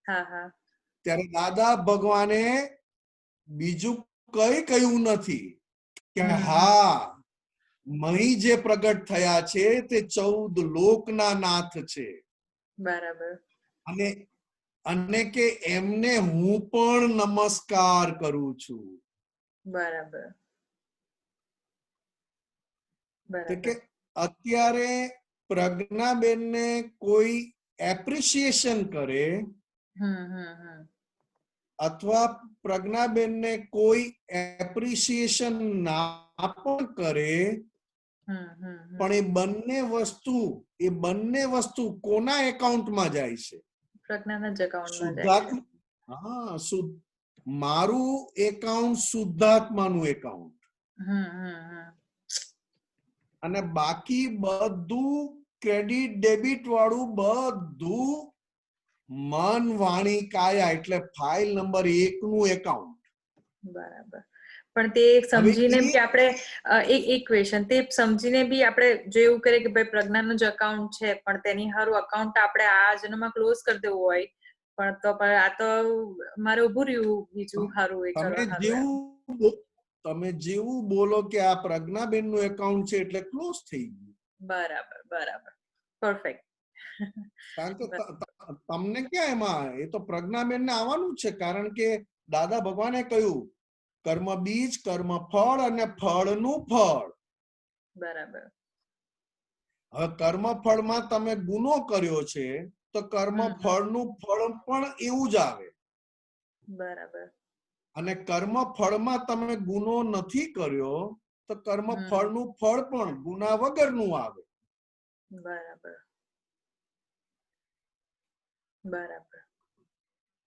હા. હા. ત્યારે દાદા ભગવાને બીજું કઈ કહ્યું નથી કે હા મહી જે પ્રગટ થયા છે તે 14 લોકના નાથ છે. બરાબર. અને કે એમને હું પણ નમસ્કાર કરું છું. બરાબર. તો કે બરાબર. અત્યારે પ્રજ્ઞાબેનને કોઈ એપ્રિશિએશન કરે અથવા પ્રજ્ઞાબેનને કોઈ એપ્રિશિએશન ના પણ કરે, પણ એ બંને વસ્તુ કોના એકાઉન્ટમાં જાય છે? પ્રજ્ઞાના જ એકાઉન્ટમાં જાય છે. શુદ્ધાત્મા. હા, મારું એકાઉન્ટ શુદ્ધાત્માનું એકાઉન્ટ, અને બાકી બધું ક્રેડિટ ડેબિટ વાળું બધું મન વાણી કાયા એટલે ફાઇલ નંબર 1 નું એકાઉન્ટ. બરાબર. પણ તે સમજીને કે આપણે એક ક્વેશ્ચન, તે સમજીને બી આપણે જો એવું કરીએ કે ભાઈ પ્રજ્ઞાનું જ એકાઉન્ટ છે, પણ તેની હારું એકાઉન્ટ આપણે આ જન્મમાં ક્લોઝ કરી દેવું હોય, પણ તો આ તો મારે ઉભું રહ્યું બીજું હારું એ કરવા હારું. તમે જેવું બોલો કે આ પ્રજ્ઞાબેન નું એકાઉન્ટ છે એટલે ક્લોઝ થઈ ગયું. બરાબર. બરાબર. પરફેક્ટ. કારણ કે તમને ક્યાં એમાં, એ તો પ્રજ્ઞાબેન ને આવવાનું જ છે, કારણ કે દાદા ભગવાને કહ્યું કર્મ બીજ કર્મ ફળ અને ફળનું ફળ. બરાબર. હવે કર્મ ફળમાં તમે ગુનો કર્યો છે તો કર્મ ફળનું ફળ પણ એવું જ આવે. બરાબર. અને કર્મ ફળમાં તમે ગુનો નથી કર્યો તો કર્મ ફળનું ફળ પણ ગુના વગરનું આવે. બરાબર. બરાબર.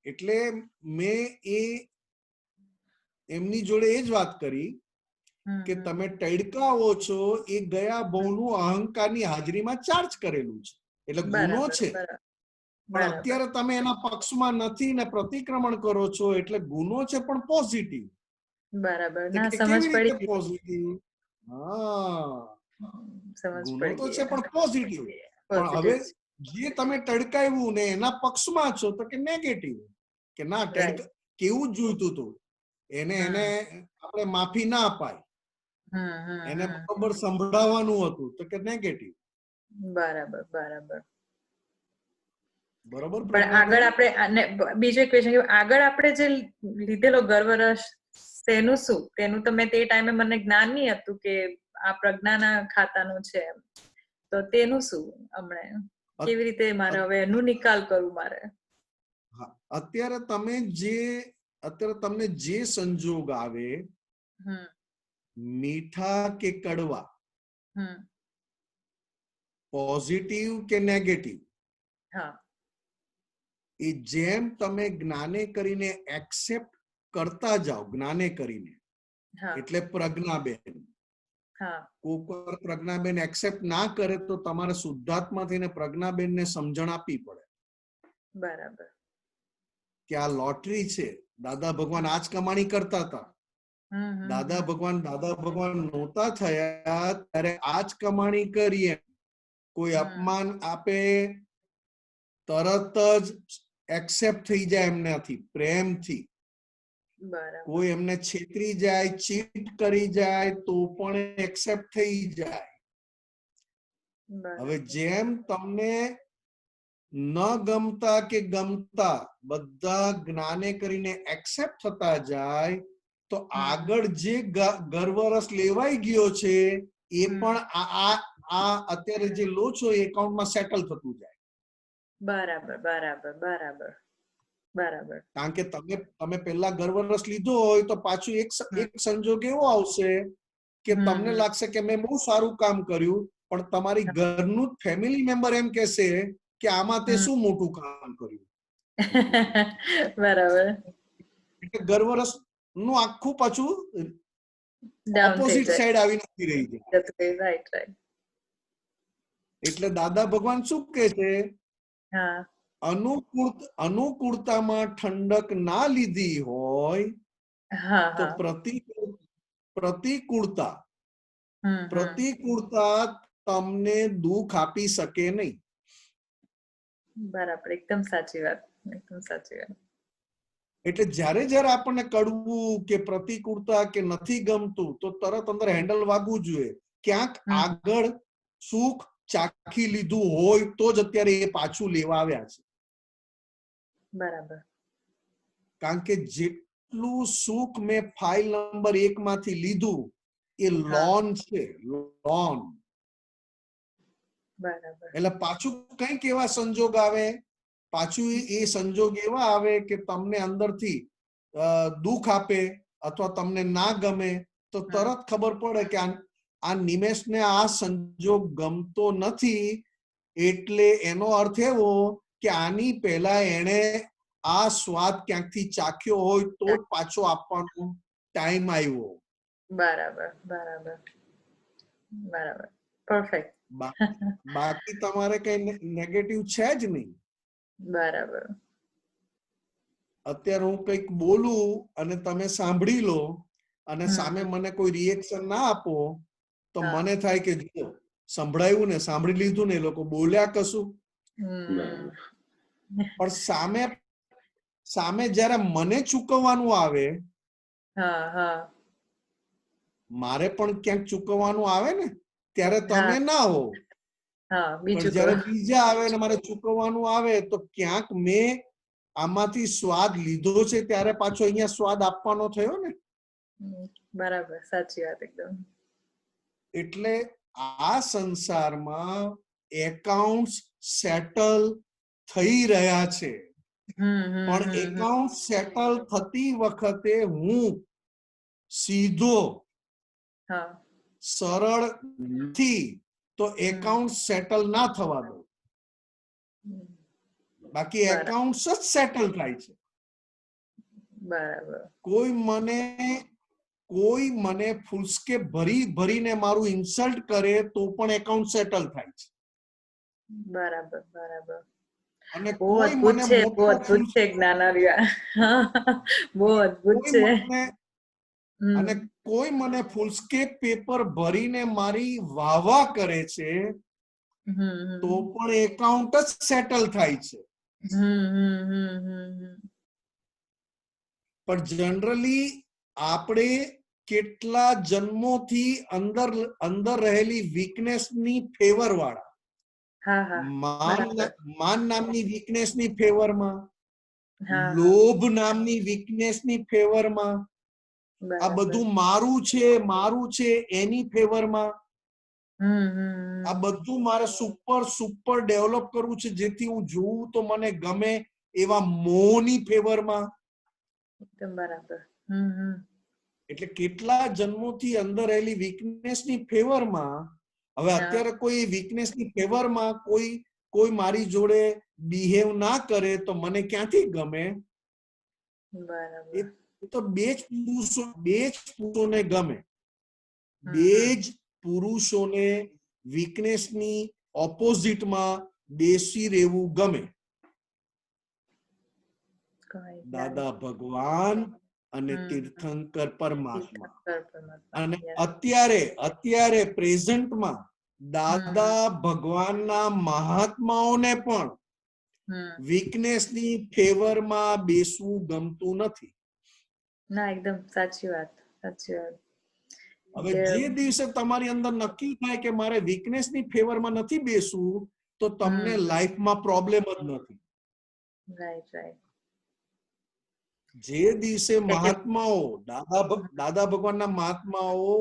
એટલે મેં એમની જોડે એ જ વાત કરી કે તમે ટડકાવો છો એ ગયા ભવનું અહંકારની હાજરીમાં ચાર્જ કરેલું છે, એટલે ગુનો છે. પણ અત્યારે તમે એના પક્ષમાં નથી ને પ્રતિક્રમણ કરો છો એટલે ગુનો છે પણ પોઝિટિવ. બરાબર. ના, સમજ કેવી રીતે પડી. પોઝિટિવ? હા, સમજ ગુનો તો પડી છે પણ પોઝિટિવ. પણ હવે જે તમે ટડકાવ્યું ને એના પક્ષમાં છો તો કે નેગેટિવ, કે ના ટ્રેડ કેવું જ જોઈતું હતું એને એને આપણે માફી ના અપાય, એને બરોબર સંભળાવવાનું હતું તો કે નેગેટિવ. બરાબર બરાબર. બરોબર. પણ આગળ આપણે બીજો એક ક્વેશ્ચન, આગળ આપણે જે લીધેલો ગર્વરસ તેનું શું? તેનું તમે તે ટાઈમે મને જ્ઞાન નહીં હતું કે આ પ્રજ્ઞાના ખાતાનું છે, તો તેનું શું હમણાં કેવી રીતે મારે હવે એનું નિકાલ કરવું મારે? અત્યારે તમને જે સંજોગ આવે, મીઠા કે કડવા, પોઝિટિવ કે નેગેટિવ, એ જેમ તમે જ્ઞાને કરીને એક્સેપ્ટ કરતા જાઓ, જ્ઞાને કરીને, એટલે પ્રજ્ઞાબેન, કોઈક પ્રજ્ઞાબેન એક્સેપ્ટ ના કરે તો તમારે શુદ્ધાત્મા થઈને પ્રજ્ઞાબેન ને સમજણ આપવી પડે. બરાબર. કે આ લોટરી છે, દાદા ભગવાન આજ કમાણી કરતા હતા, દાદા ભગવાન નહોતા થયા ત્યારે આજ કમાણી કરીએ. કોઈ અપમાન આપે તરત જ એક્સેપ્ટ થઈ જાય એમનાથી પ્રેમથી. કોઈ એમને છેતરી જાય, ચીટ કરી જાય તો પણ એક્સેપ્ટ થઈ જાય. હવે જેમ તમને ન ગમતા કે ગમતા બધા જ્ઞાને કરીને એક્સેપ્ટ થતા જાય તો આગળ જે ગર્વરસ લેવાઈ ગયો છે એ પણ આ અત્યારે જે લો છો એ એકાઉન્ટમાં સેટલ થતું જાય. બરાબર બરાબર બરાબર બરાબર. કારણ કે તમે પહેલા ગર્વરસ લીધો હોય તો પાછું એક સંજોગ એવો આવશે કે તમને લાગશે કે મેં બહુ સારું કામ કર્યું, પણ તમારી ઘરનું ફેમિલી મેમ્બર એમ કહેશે કે આમાં તે શું મોટું કામ કર્યું. બરાબર. એટલે ગર્વરસ નું આખું પાછું ઓપોઝિટ સાઈડ આવી નથી રહી છે. Right right. એટલે દાદા ભગવાન શું કહે છે, અનુકૂળતામાં ઠંડક ના લીધી હોય તો પ્રતિકૂળતા તમને દુઃખ આપી શકે નહીં. બરાબર, એકદમ સાચી વાત, એકદમ સાચી વાત. એટલે જ્યારે આપણને કડવું કે પ્રતિકૂળતા કે નથી ગમતું તો તરત અંદર હેન્ડલ વાગવું જોઈએ. ક્યાંક આગળ સુખ ચાખી લીધું હોય તો જ અત્યારે એ પાછું લેવા આવ્યા છે. બરાબર. કારણ કે જેટલું સુખ મેં ફાઇલ નંબર 1 માંથી લીધું એ લોન છે, લોન. બરાબર. એટલે પાછું કઈક એવા સંજોગ આવે, પાછું એ સંજોગ એવા આવે કે તમને અંદરથી દુઃખ આપે અથવા તમને ના ગમે તો તરત ખબર પડે કે આ નિમેશને આ સંજોગ ગમતો નથી, એટલે એનો અર્થ એવો કે આની પહેલા એણે આ સ્વાદ ક્યાંકથી ચાખ્યો હોય તો જ પાછો આપવાનો ટાઈમ આવ્યો. બરાબર બરાબર બરાબર, પરફેક્ટ. બાકી તમારે કઈ નેગેટિવ છે જ નહીં. બરાબર. અત્યારે હું કઈક બોલું અને તમે સાંભળી લો અને સામે મને કોઈ રિએક્શન ના આપો તો મને થાય કે જો સંભળાયું ને, સાંભળી લીધું ને, એ લોકો બોલ્યા કશું. પણ સામે જયારે મને ચૂકવવાનું આવે, મારે પણ ક્યાંક ચૂકવવાનું આવે ને, ત્યારે તમે ના હો. પણ જયારે બીજા આવે ને મારે ચૂકવવાનું આવે તો ક્યાંક મેં આમાંથી સ્વાદ લીધો છે ત્યારે પાછો અહીંયા સ્વાદ આપવાનો થયો ને. બરાબર, સાચી વાત એકદમ. એટલે આ સંસારમાં એકાઉન્ટ સેટલ થઈ રહ્યા છે, પણ એકાઉન્ટ સેટલ થતી વખતે હું સીધો સરળ નથી તો એકાઉન્ટ સેટલ ના થવા દો. બાકી એકાઉન્ટ જ સેટલ થાય છે. બરાબર. કોઈ મને ફૂલસ્કેપ ભરીને મારું ઇન્સલ્ટ કરે તો પણ એકાઉન્ટ સેટલ થાય છે. બરાબર બરાબર. અને બહુ અદ્ભુત છે, બહુ અદ્ભુત છે જ્ઞાનાર્યા. બહુ અદ્ભુત છે. અને કોઈ મને ફૂલસ્કેપ પેપર ભરીને મારી વાહવા કરે છે તો પણ એકાઉન્ટ જ સેટલ થાય છે. પણ જનરલી આપણે કેટલા જન્મોથી અંદર અંદર રહેલી વીકનેસની ફેવર વાળા, હા હા માન નામની વીકનેસની ફેવરમાં, હા લોભ નામની વીકનેસની ફેવરમાં, આ બરાબર. બધું મારું છે એની ફેવરમાં, આ બધું મારે સુપર ડેવલપ કરવું છે જેથી હું જોઉં તો મને ગમે એવા મોહની ફેવરમાં. એકદમ બરાબર. એટલે કેટલા જન્મોથી અંદર રહેલી વીકનેસની ફેવરમાં, હવે અત્યારે કોઈ વીકનેસની ફેવરમાં કોઈ મારી જોડે બિહેવ ના કરે તો મને ક્યાંથી ગમે? બરાબર. એ તો બે જ પુરુષોને ગમે. બે જ પુરુષોને વીકનેસની ઓપોઝિટમાં બેસી રહેવું ગમે. દાદા ભગવાન અને તીર્થંકર પરમાત્મા. અને અત્યારે પ્રેઝન્ટમાં દાદા ભગવાનના મહાત્માઓને પણ વીકનેસની ફેવરમાં બેસવું ગમતું નથી. ના, એકદમ સાચી વાત. હવે જે દિવસે તમારી અંદર નક્કી થાય કે મારે વીકનેસની ફેવરમાં નથી બેસવું, તો તમને લાઈફમાં પ્રોબ્લેમ જ નથી. Right right. જે દિવસે મહાત્માઓ દાદા ભગવાનના મહાત્માઓ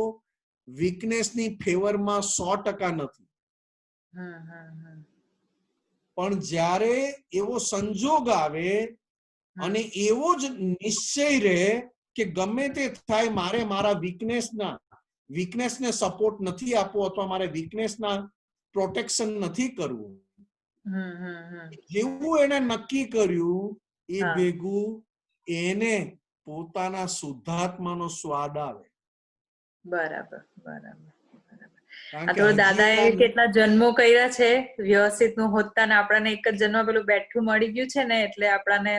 વીકનેસની ફેવરમાં 100% નથી, પણ જ્યારે એવો સંજોગ આવે અને એવો જ નિશ્ચય રહે કે ગમે તે થાય મારે મારા વીકનેસને સપોર્ટ નથી આપવો અથવા મારે વીકનેસના પ્રોટેક્શન નથી કરવું, જેવું એને નક્કી કર્યું એ ભેગું એને પોતાના શુદ્ધાત્માનો સ્વાદ આવે. બરાબર બરાબર. આ તો દાદાએ કેટલા જન્મો કર્યા છે વ્યવસ્થિત નું હોતા ને આપણને એક જ જન્મ પેલું બેઠું મળી ગયું છે ને, એટલે આપણને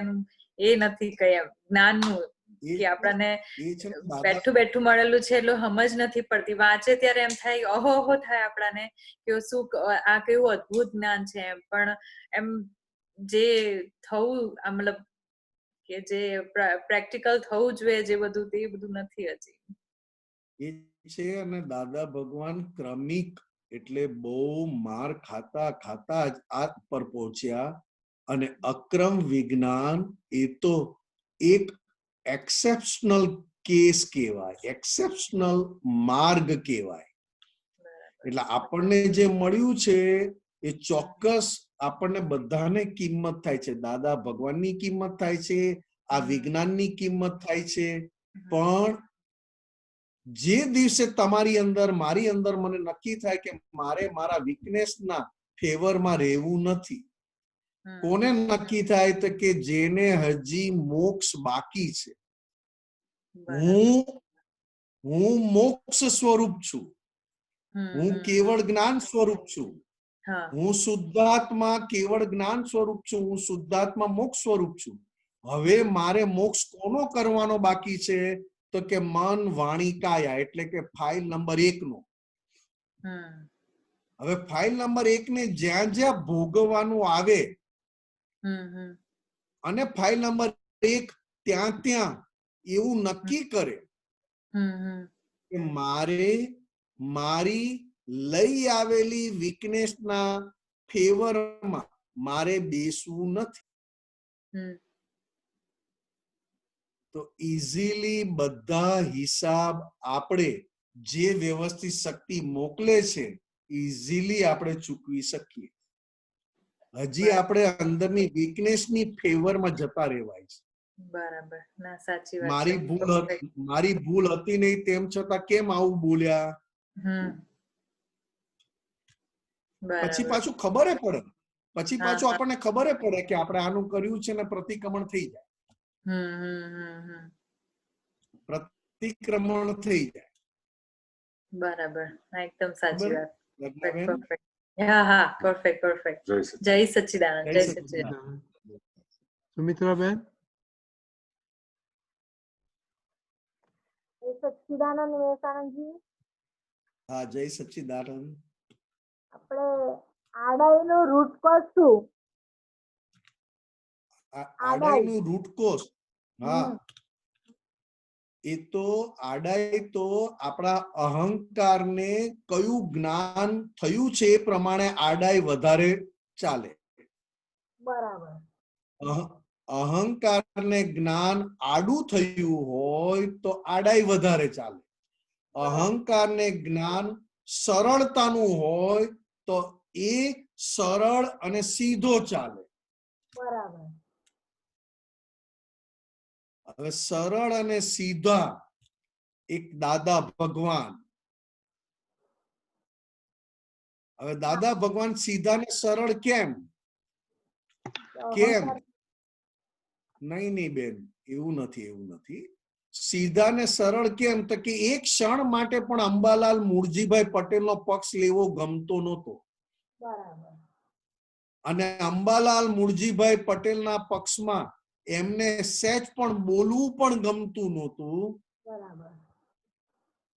એ નથી કઈ જ્ઞાનનું કે આપણને બેઠું મળેલું છે એટલું સમજ નથી પડતી. વાંચે ત્યારે એમ થાય અહો થાય આપણને કે શું આ કેવું અદ્ભુત જ્ઞાન છે એમ, પણ એમ જે થવું મતલબ કે જે પ્રેક્ટિકલ થવું જોઈએ જે બધું તે બધું નથી હજી. એ છે. અને દાદા ભગવાન ક્રમિક એટલે બહુ માર ખાતા જ આ પર પહોંચ્યા. અને અક્રમ વિજ્ઞાન એ તો એક એક્સેપ્શનલ કેસ કહેવાય, એક્સેપ્શનલ માર્ગ કહેવાય. એટલે આપણને જે મળ્યું છે એ ચોક્કસ આપણને બધાને કિંમત થાય છે. દાદા ભગવાનની કિંમત થાય છે, આ વિજ્ઞાનની કિંમત થાય છે. પણ જે દિવસે તમારી અંદર મારી અંદર મને નક્કી થાય કે મારે મારા વીકનેસના ફેવરમાં રહેવું નથી, કોને નક્કી થાય તો કે જેને હજી મોક્ષ બાકી છે. હું મોક્ષ સ્વરૂપ છું, હું કેવળ જ્ઞાન સ્વરૂપ છું, હું શુદ્ધાત્મા કેવળ જ્ઞાન સ્વરૂપ છું, હું શુદ્ધાત્મા મોક્ષ સ્વરૂપ છું. હવે મારે મોક્ષ કોનો કરવાનો બાકી છે તો કે મન વાણી કાયા, એટલે કે ફાઇલ નંબર 1 નો. હવે ફાઇલ નંબર 1 ને જ્યાં જ્યાં ભોગવવાનું આવે અને ફાઇલ નંબર 1 ત્યાં એવું નક્કી કરે કે મારે મારી લઈ આવેલી વીકનેસના ફેવરમાં મારે બેસવું નથી, તો ઇઝીલી બધા હિસાબ આપણે જે વ્યવસ્થિત શક્તિ મોકલે છે ઇઝીલી આપણે ચૂકવી શકીએ. હજી આપણે અંદરની વીકનેસની ફેવરમાં જતા રહેવાય છે. બરાબર. ના, સાચી વાત. મારી ભૂલ હતી નહીં તેમ છતાં કેમ આવું બોલ્યા, પછી પાછું ખબર પડે, પછી પાછું આપણને ખબર પડે કે આપણે આનું કર્યું છે ને પ્રતિક્રમણ થઈ જાય, પ્રતિક્રમણ થઈ જાય. બરાબર. એકદમ સાચી વાત. હા, પરફેક્ટ. જય સચ્ચિદાનંદ. જય સચ્ચિદાનંદ. સુમિત્રાબેન. સચ્ચિદાનંદ વિવેકાનંદજી. હા, જય સચ્ચિદાનંદ. આપણે આડાઈનો રૂટ કોઝ શું? આડાઈનું રૂટ કોઝ, હા, એ તો આડાઈ તો આપણા અહંકારને કયું જ્ઞાન થયું છે એ પ્રમાણે આડાઈ વધારે ચાલે. બરાબર. અહંકારને જ્ઞાન આડું થયું હોય તો આડાઈ વધારે ચાલે. અહંકારને જ્ઞાન સરળતાનું હોય તો એ સરળ અને સીધો ચાલે. બરાબર. હવે સરળ અને સીધા એક દાદા ભગવાન. હવે દાદા ભગવાન સીધા ને સરળ કેમ? કેમ? નહીં નહીં બેન, એવું નથી. સીધા ને સરળ કેમ? તો કે એક ક્ષણ માટે પણ અંબાલાલ મૂળજીભાઈ પટેલનો પક્ષ લેવો ગમતો નહોતો. બરાબર. અને અંબાલાલ મૂળજીભાઈ પટેલના પક્ષમાં એમને સહેજ પણ બોલવું પણ ગમતું નહોતું. બરાબર.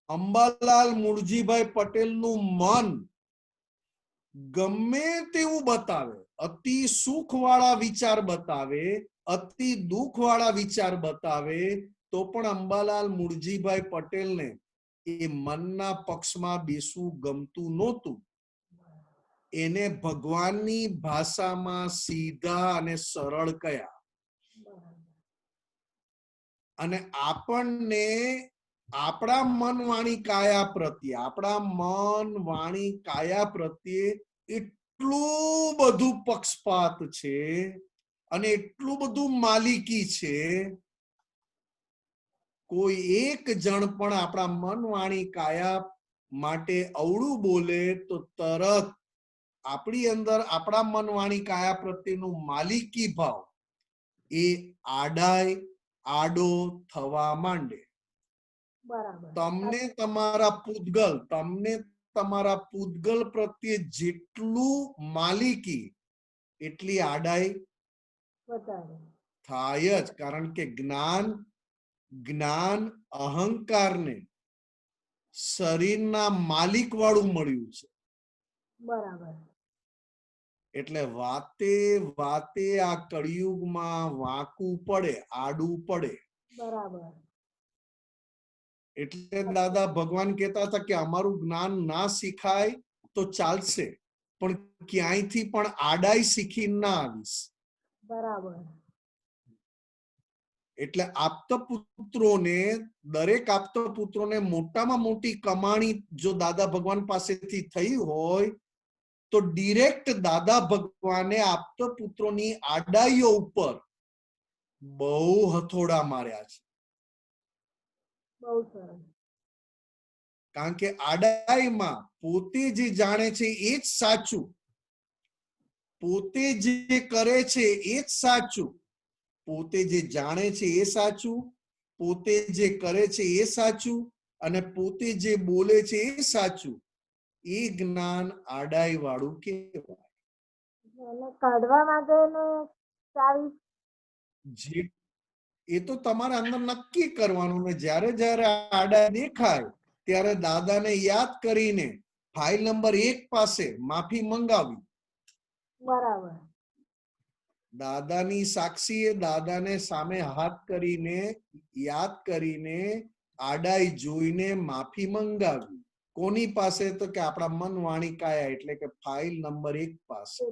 અંબાલાલ મૂળજીભાઈ પટેલનું મન ગમે તેવું બતાવે, અતિ સુખ વાળા વિચાર બતાવે, અતિ દુઃખ વાળા વિચાર બતાવે, તો પણ અંબાલાલ મૂળજીભાઈ પટેલને એ મનના પક્ષમાં બેસવું ગમતું નહોતું. એને ભગવાનની ભાષામાં સીધા અને સરળ કયા. અને આપણને આપણા મન વાણી કાયા પ્રત્યે એટલું બધું પક્ષપાત છે અને એટલું બધું માલિકી છે. કોઈ એક જણ પણ આપણા મન વાણી કાયા માટે અવળું બોલે તો તરત આપણી અંદર આપણા મન વાણી કાયા પ્રત્યેનું માલિકી ભાવ એ આડો થવા માંડે. તમને તમારા પૂતગલ પ્રત્યે જેટલું માલિકી એટલી આડાઈ થાય જ. કારણ કે જ્ઞાન અહંકારને શરીરના માલિક વાળું મળ્યું છે. બરાબર. એટલે વાતે આ કળિયુગમાં વાંકું પડે, આડું પડે. બરાબર. એટલે દાદા ભગવાન કહેતા હતા કે અમારું જ્ઞાન ના શીખાય તો ચાલશે, પણ ક્યાંયથી પણ આડાઈ શીખી ના આવીશ. બરાબર. એટલે દરેક આપતા પુત્રોને મોટામાં મોટી કમાણી જો દાદા ભગવાન પાસેથી થઈ હોય તો ડિરેક્ટ દાદા ભગવાને આપતા પુત્રોની આડાઈઓ ઉપર બહુ હથોડા માર્યા છે. બહુ સરસ. કારણ કે આડાઈમાં પોતે જે જાણે છે એ જ સાચું, પોતે જે કરે છે એ જ સાચું, પોતે જે જાણે છે એ સાચું, પોતે જે કરે છે એ સાચું, અને પોતે જે બોલે છે એ સાચું. એ જ્ઞાન આડાઈ વાળું કહેવાય. એને કાઢવા માટે એ તો તમારે અંદર નક્કી કરવાનું ને જ્યારે જ્યારે આડા દેખાય ત્યારે દાદાને યાદ કરીને ફાઇલ નંબર 1 પાસે માફી મંગાવી. બરાબર. દાદાની સાક્ષીએ દાદાને સામે હાથ કરીને યાદ કરીને આડાઈ જોઈને માફી મંગાવી. કોની પાસે? તો કે આપણા મન વાણી કાયા, એટલે કે ફાઇલ નંબર 1 પાસે.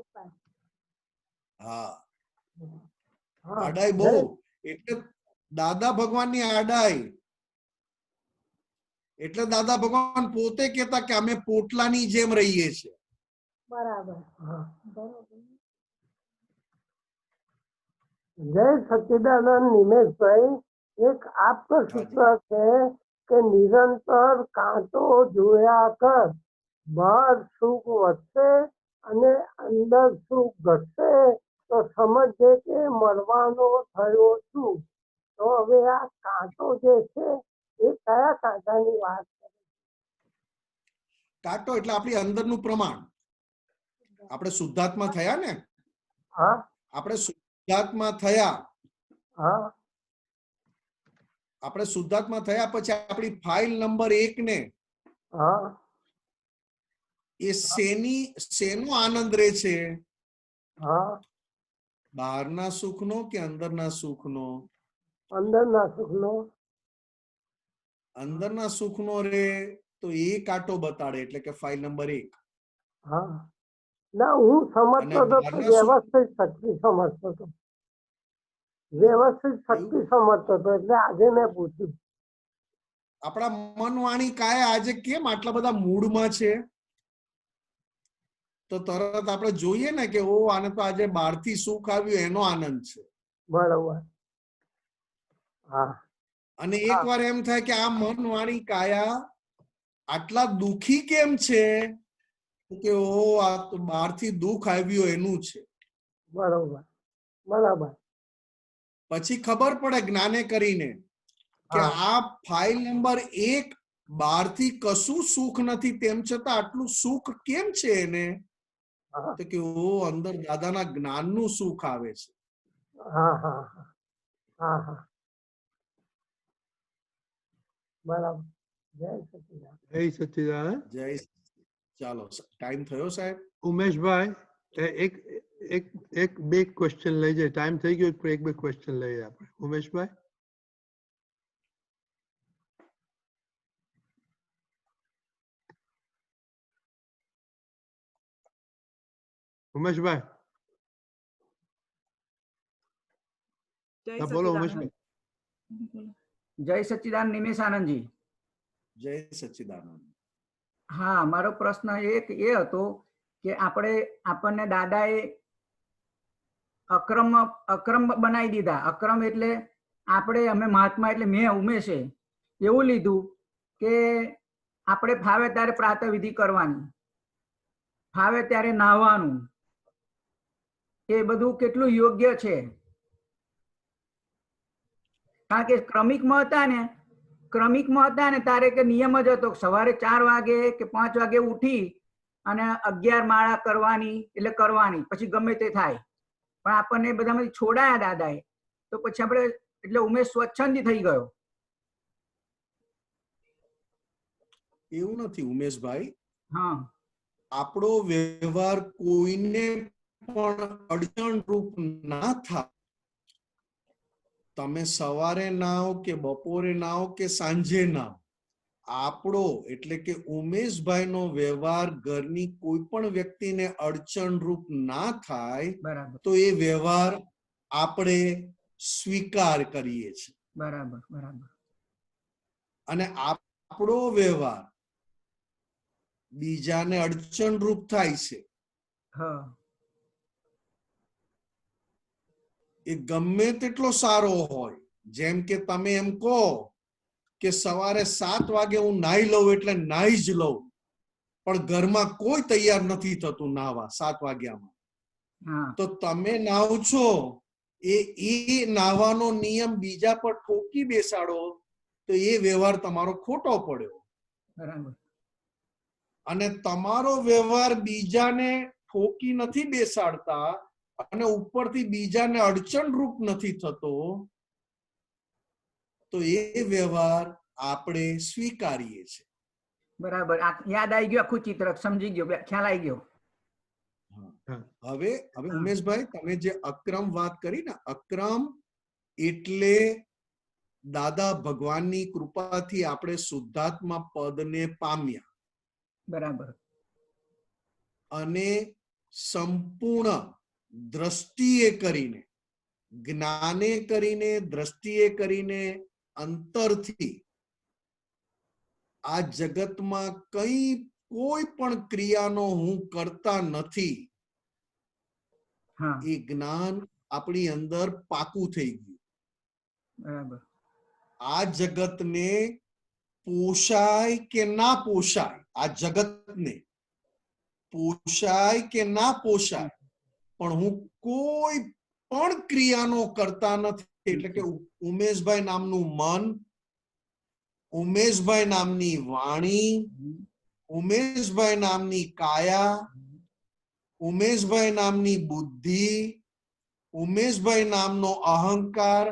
હા, આડાઈ બહુ. એટલે દાદા ભગવાનની આડાઈ એટલે દાદા ભગવાન પોતે કહેતા કે અમે પોટલાની જેમ રહીએ છીએ. બરાબર. જય સચ્ચિદાનંદ નિમેશભાઈ, એક આપનું સૂત્ર છે કે નિરંતર કાંટો જોયા કર, બહાર સુખ વધશે અને અંદર સુખ ઘટશે તો સમજજે કે મળવાનો થયો છું. તો હવે આ કાંટો જે છે એ કયા કાંટાની વાત કરે? કાંટો એટલે આપણી અંદરનું પ્રમાણ. આપણે શુદ્ધાત્મા થયા ને, આપણે શુદ્ધાત્મા થયા, આપણે શુદ્ધાત્મા થયા પછી આપણી ફાઇલ નંબર 1 ને એ શેનો આનંદ રહે છે? બહારના સુખનો કે અંદરના સુખનો? અંદરના સુખનો. અંદરના સુખનો રે તો એ કાંટો બતાડે એટલે કે ફાઇલ નંબર 1. હા ના હું સમજતો હતો કે વ્યવસ્થિત શક્તિ સમજતો હતો, વ્યવસ્થિત શક્તિ સમજતો હતો એટલે આજે મેં પૂછ્યું. આપણા મન વાણી કાયા આજે કેમ આટલા બધા મૂડમાં છે? તો તરત આપણે જોઈએ ને કે ઓ આને તો આજે બહારથી સુખ આવ્યું એનો આનંદ છે. બરોબર. હા. અને એકવાર એમ થાય કે આ મન વાણી કાયા આટલા દુખી કેમ છે કે ઓ આ તો બહારથી દુઃખ આવ્યું એનું છે. બરોબર બરાબર. પછી ખબર પડે જ્ઞાને કરીને કે આ ફાઇલ નંબર 1 બહારથી કશું સુખ નથી તેમ છતાં આટલું સુખ કેમ છે એને? તો કે ઓ અંદર દાદાના જ્ઞાનનું સુખ આવે છે. હા હા હા હા બરાબર. જય સચિદાનંદ. જય સચ્ચિદાનંદ. જય. ચાલો ટાઈમ થયો સાહેબ. ઉમેશભાઈ એક એક એક બે ક્વેશ્ચન લઈ જાય, ટાઈમ થઈ ગયો, એક બે ક્વેશ્ચન લઈએ આપણે. ઉમેશભાઈ. ઉમેશભાઈ બોલો. ઉમેશભાઈ. જય સચ્ચિદાનંદ. નિમેશ આનંદજી. જય સચ્ચિદાનંદ. હા, મારો પ્રશ્ન એ હતો કે આપણને દાદાએ અક્રમ બનાવી દીધા. અક્રમ એટલે અમે મહાત્મા એટલે મેં ઉમેશે એવું લીધું કે આપણે ફાવે ત્યારે પ્રાતઃ વિધિ કરવાની, ફાવે ત્યારે નાહવાનું. એ બધું કેટલું યોગ્ય છે? કારણ કે ક્રમિકમાં હતા ને તારે કે નિયમ જ હતો સવારે 4 વાગે કે 5 વાગે ઉઠી અને 11 માળા કરવાની એટલે કરવાની, પછી ગમે તે થાય. પણ આપણને બધામાંથી છોડાયા દાદાએ, તો પછી આપણે એટલે ઉમેશ સ્વચ્છંદી થઈ ગયો. એવું નથી ઉમેશભાઈ. હા, આપણો વ્યવહાર કોઈને પણ અડચણ રૂપ ના થાય. તમે સવારે નાઓ કે બપોરે નાઓ કે સાંજે નાઓ, આપણો એટલે કે ઉમેશભાઈનો વ્યવહાર ઘરની કોઈ પણ વ્યક્તિને અડચણ રૂપ ના થાય તો એ વ્યવહાર આપણે સ્વીકાર કરીએ છીએ. બરાબર બરાબર. અને આપણો વ્યવહાર બીજાને અડચણ રૂપ થાય છે એ ગમે તેટલો સારો હોય. જેમ કે તમે એમ કહો કે સવારે 7 વાગે હું નાહી લઉં એટલે નાહી જ લઉં, પણ ઘરમાં કોઈ તૈયાર નથી થતું નાહવા 7 વાગ્યામાં, તો તમે નાહો છો એ નાહવાનો નિયમ બીજા પર ઠોકી બેસાડો તો એ વ્યવહાર તમારો ખોટો પડ્યો. બરાબર. અને તમારો વ્યવહાર બીજાને ઠોકી નથી બેસાડતા અને ઉપરથી બીજાને અડચણ રૂપ નથી થતો, તો એ વ્યવહાર આપણે સ્વીકારીએ છીએ. બરાબર. યાદ આવી ગયું આખું ચિત્ર, સમજી ગયો, ખ્યાલ આવી ગયો. હવે ઉમેશભાઈ તમે જે અક્રમ વાત કરી ને, અક્રમ એટલે દાદા ભગવાનની કૃપાથી આપણે શુદ્ધાત્મા પદને પામ્યા. બરાબર. અને સંપૂર્ણ દ્રષ્ટિએ કરીને, જ્ઞાને કરીને, દ્રષ્ટિએ કરીને, અંતરથી આ જગતમાં કોઈ પણ ક્રિયાનો હું કરતા નથી, એ જ્ઞાન આપણી અંદર પાકું થઈ ગયું. બરાબર. આ જગતને પોષાય કે ના પોષાય, આ જગતને પોષાય કે ના પોષાય, પણ હું કોઈ પણ ક્રિયાનો કરતા નથી. એટલે કે ઉમેશભાઈ નામનું મન, ઉમેશભાઈ નામની વાણી, ઉમેશભાઈ નામની કાયા, ઉમેશભાઈ નામની બુદ્ધિ, ઉમેશભાઈ નામનો અહંકાર,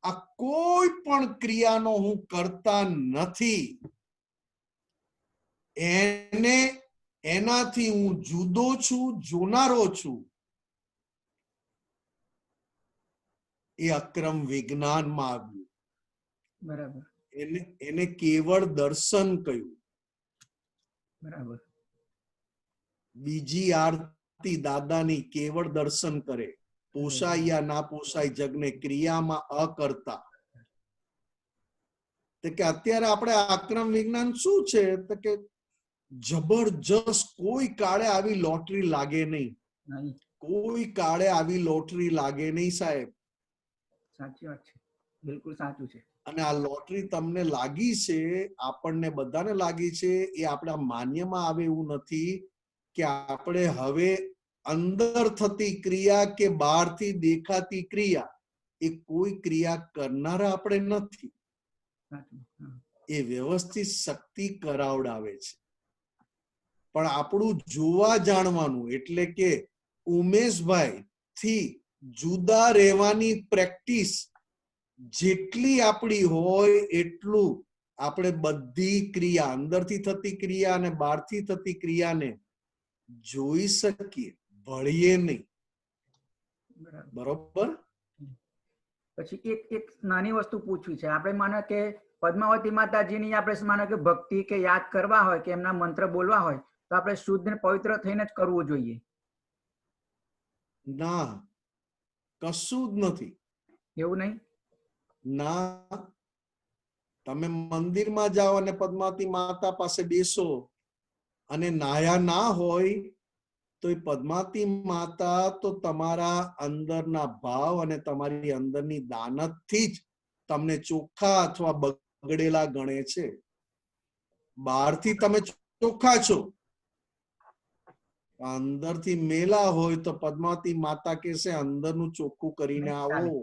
આ કોઈ પણ ક્રિયાનો હું કરતા નથી. એનાથી હું જુદો છું, જોનારો છું. એ અક્રમ વિજ્ઞાનમાં આવ્યું. બરાબર. એને કેવળ દર્શન કહ્યું. બરાબર. બીજી આરતી દાદાની કેવળ દર્શન કરે, પોસાય યા ના પોસાય જગને ક્રિયામાં અકર્તા. તો કે અત્યારે આપણે આક્રમ વિજ્ઞાન શું છે? તો કે જબરજસ્ત કોઈ કાળે આવી લોટરી લાગે નહીં. કોઈ કાળે આવી લોટરી લાગે નહીં સાહેબ. સાચી વાત છે, બિલકુલ સાચું છે. અને આ લોટરી તમને લાગી છે, આપણને બધાને લાગી છે, એ આપણા માન્યમાં આવે એવું નથી કે આપણે હવે અંદર થતી ક્રિયા કે બહારથી દેખાતી ક્રિયા એ કોઈ ક્રિયા કરનારા આપણે નથી. એ વ્યવસ્થિત શક્તિ કરાવડાવે છે. પણ આપણું જોવા જાણવાનું, એટલે કે ઉમેશભાઈ થી જુદા રહેવાની પ્રેક્ટિસ જેટલી આપણી હોય એટલું આપણે બધી ક્રિયા, અંદરથી થતી ક્રિયા અને બહારથી થતી ક્રિયાને જોઈ શકીએ, ભળીએ નહીં. બરોબર. પછી એક નાની વસ્તુ પૂછવી છે. આપણે માનો કે પદ્માવતી માતાજીની આપણે માનો કે ભક્તિ કે યાદ કરવા હોય કે એમના મંત્ર બોલવા હોય તો આપણે શુદ્ધ ને પવિત્ર થઈને જ કરવું જોઈએ. ના, કશું જ નથી. એવું નહીં? ના, તમે મંદિરમાં જાઓ અને પદ્માવતી માતા પાસે બેસો અને નાયા ના હોય તો એ પદ્માવતી માતા તો તમારા અંદરના ભાવ અને તમારી અંદરની દાનતથી જ તમને ચોખ્ખા અથવા બગડેલા ગણે છે. બહારથી તમે ચોખ્ખા છો, અંદરથી મેલા હોય તો પદ્માવતી માતા કહેશે અંદરનું ચોખ્ખું કરીને આવો.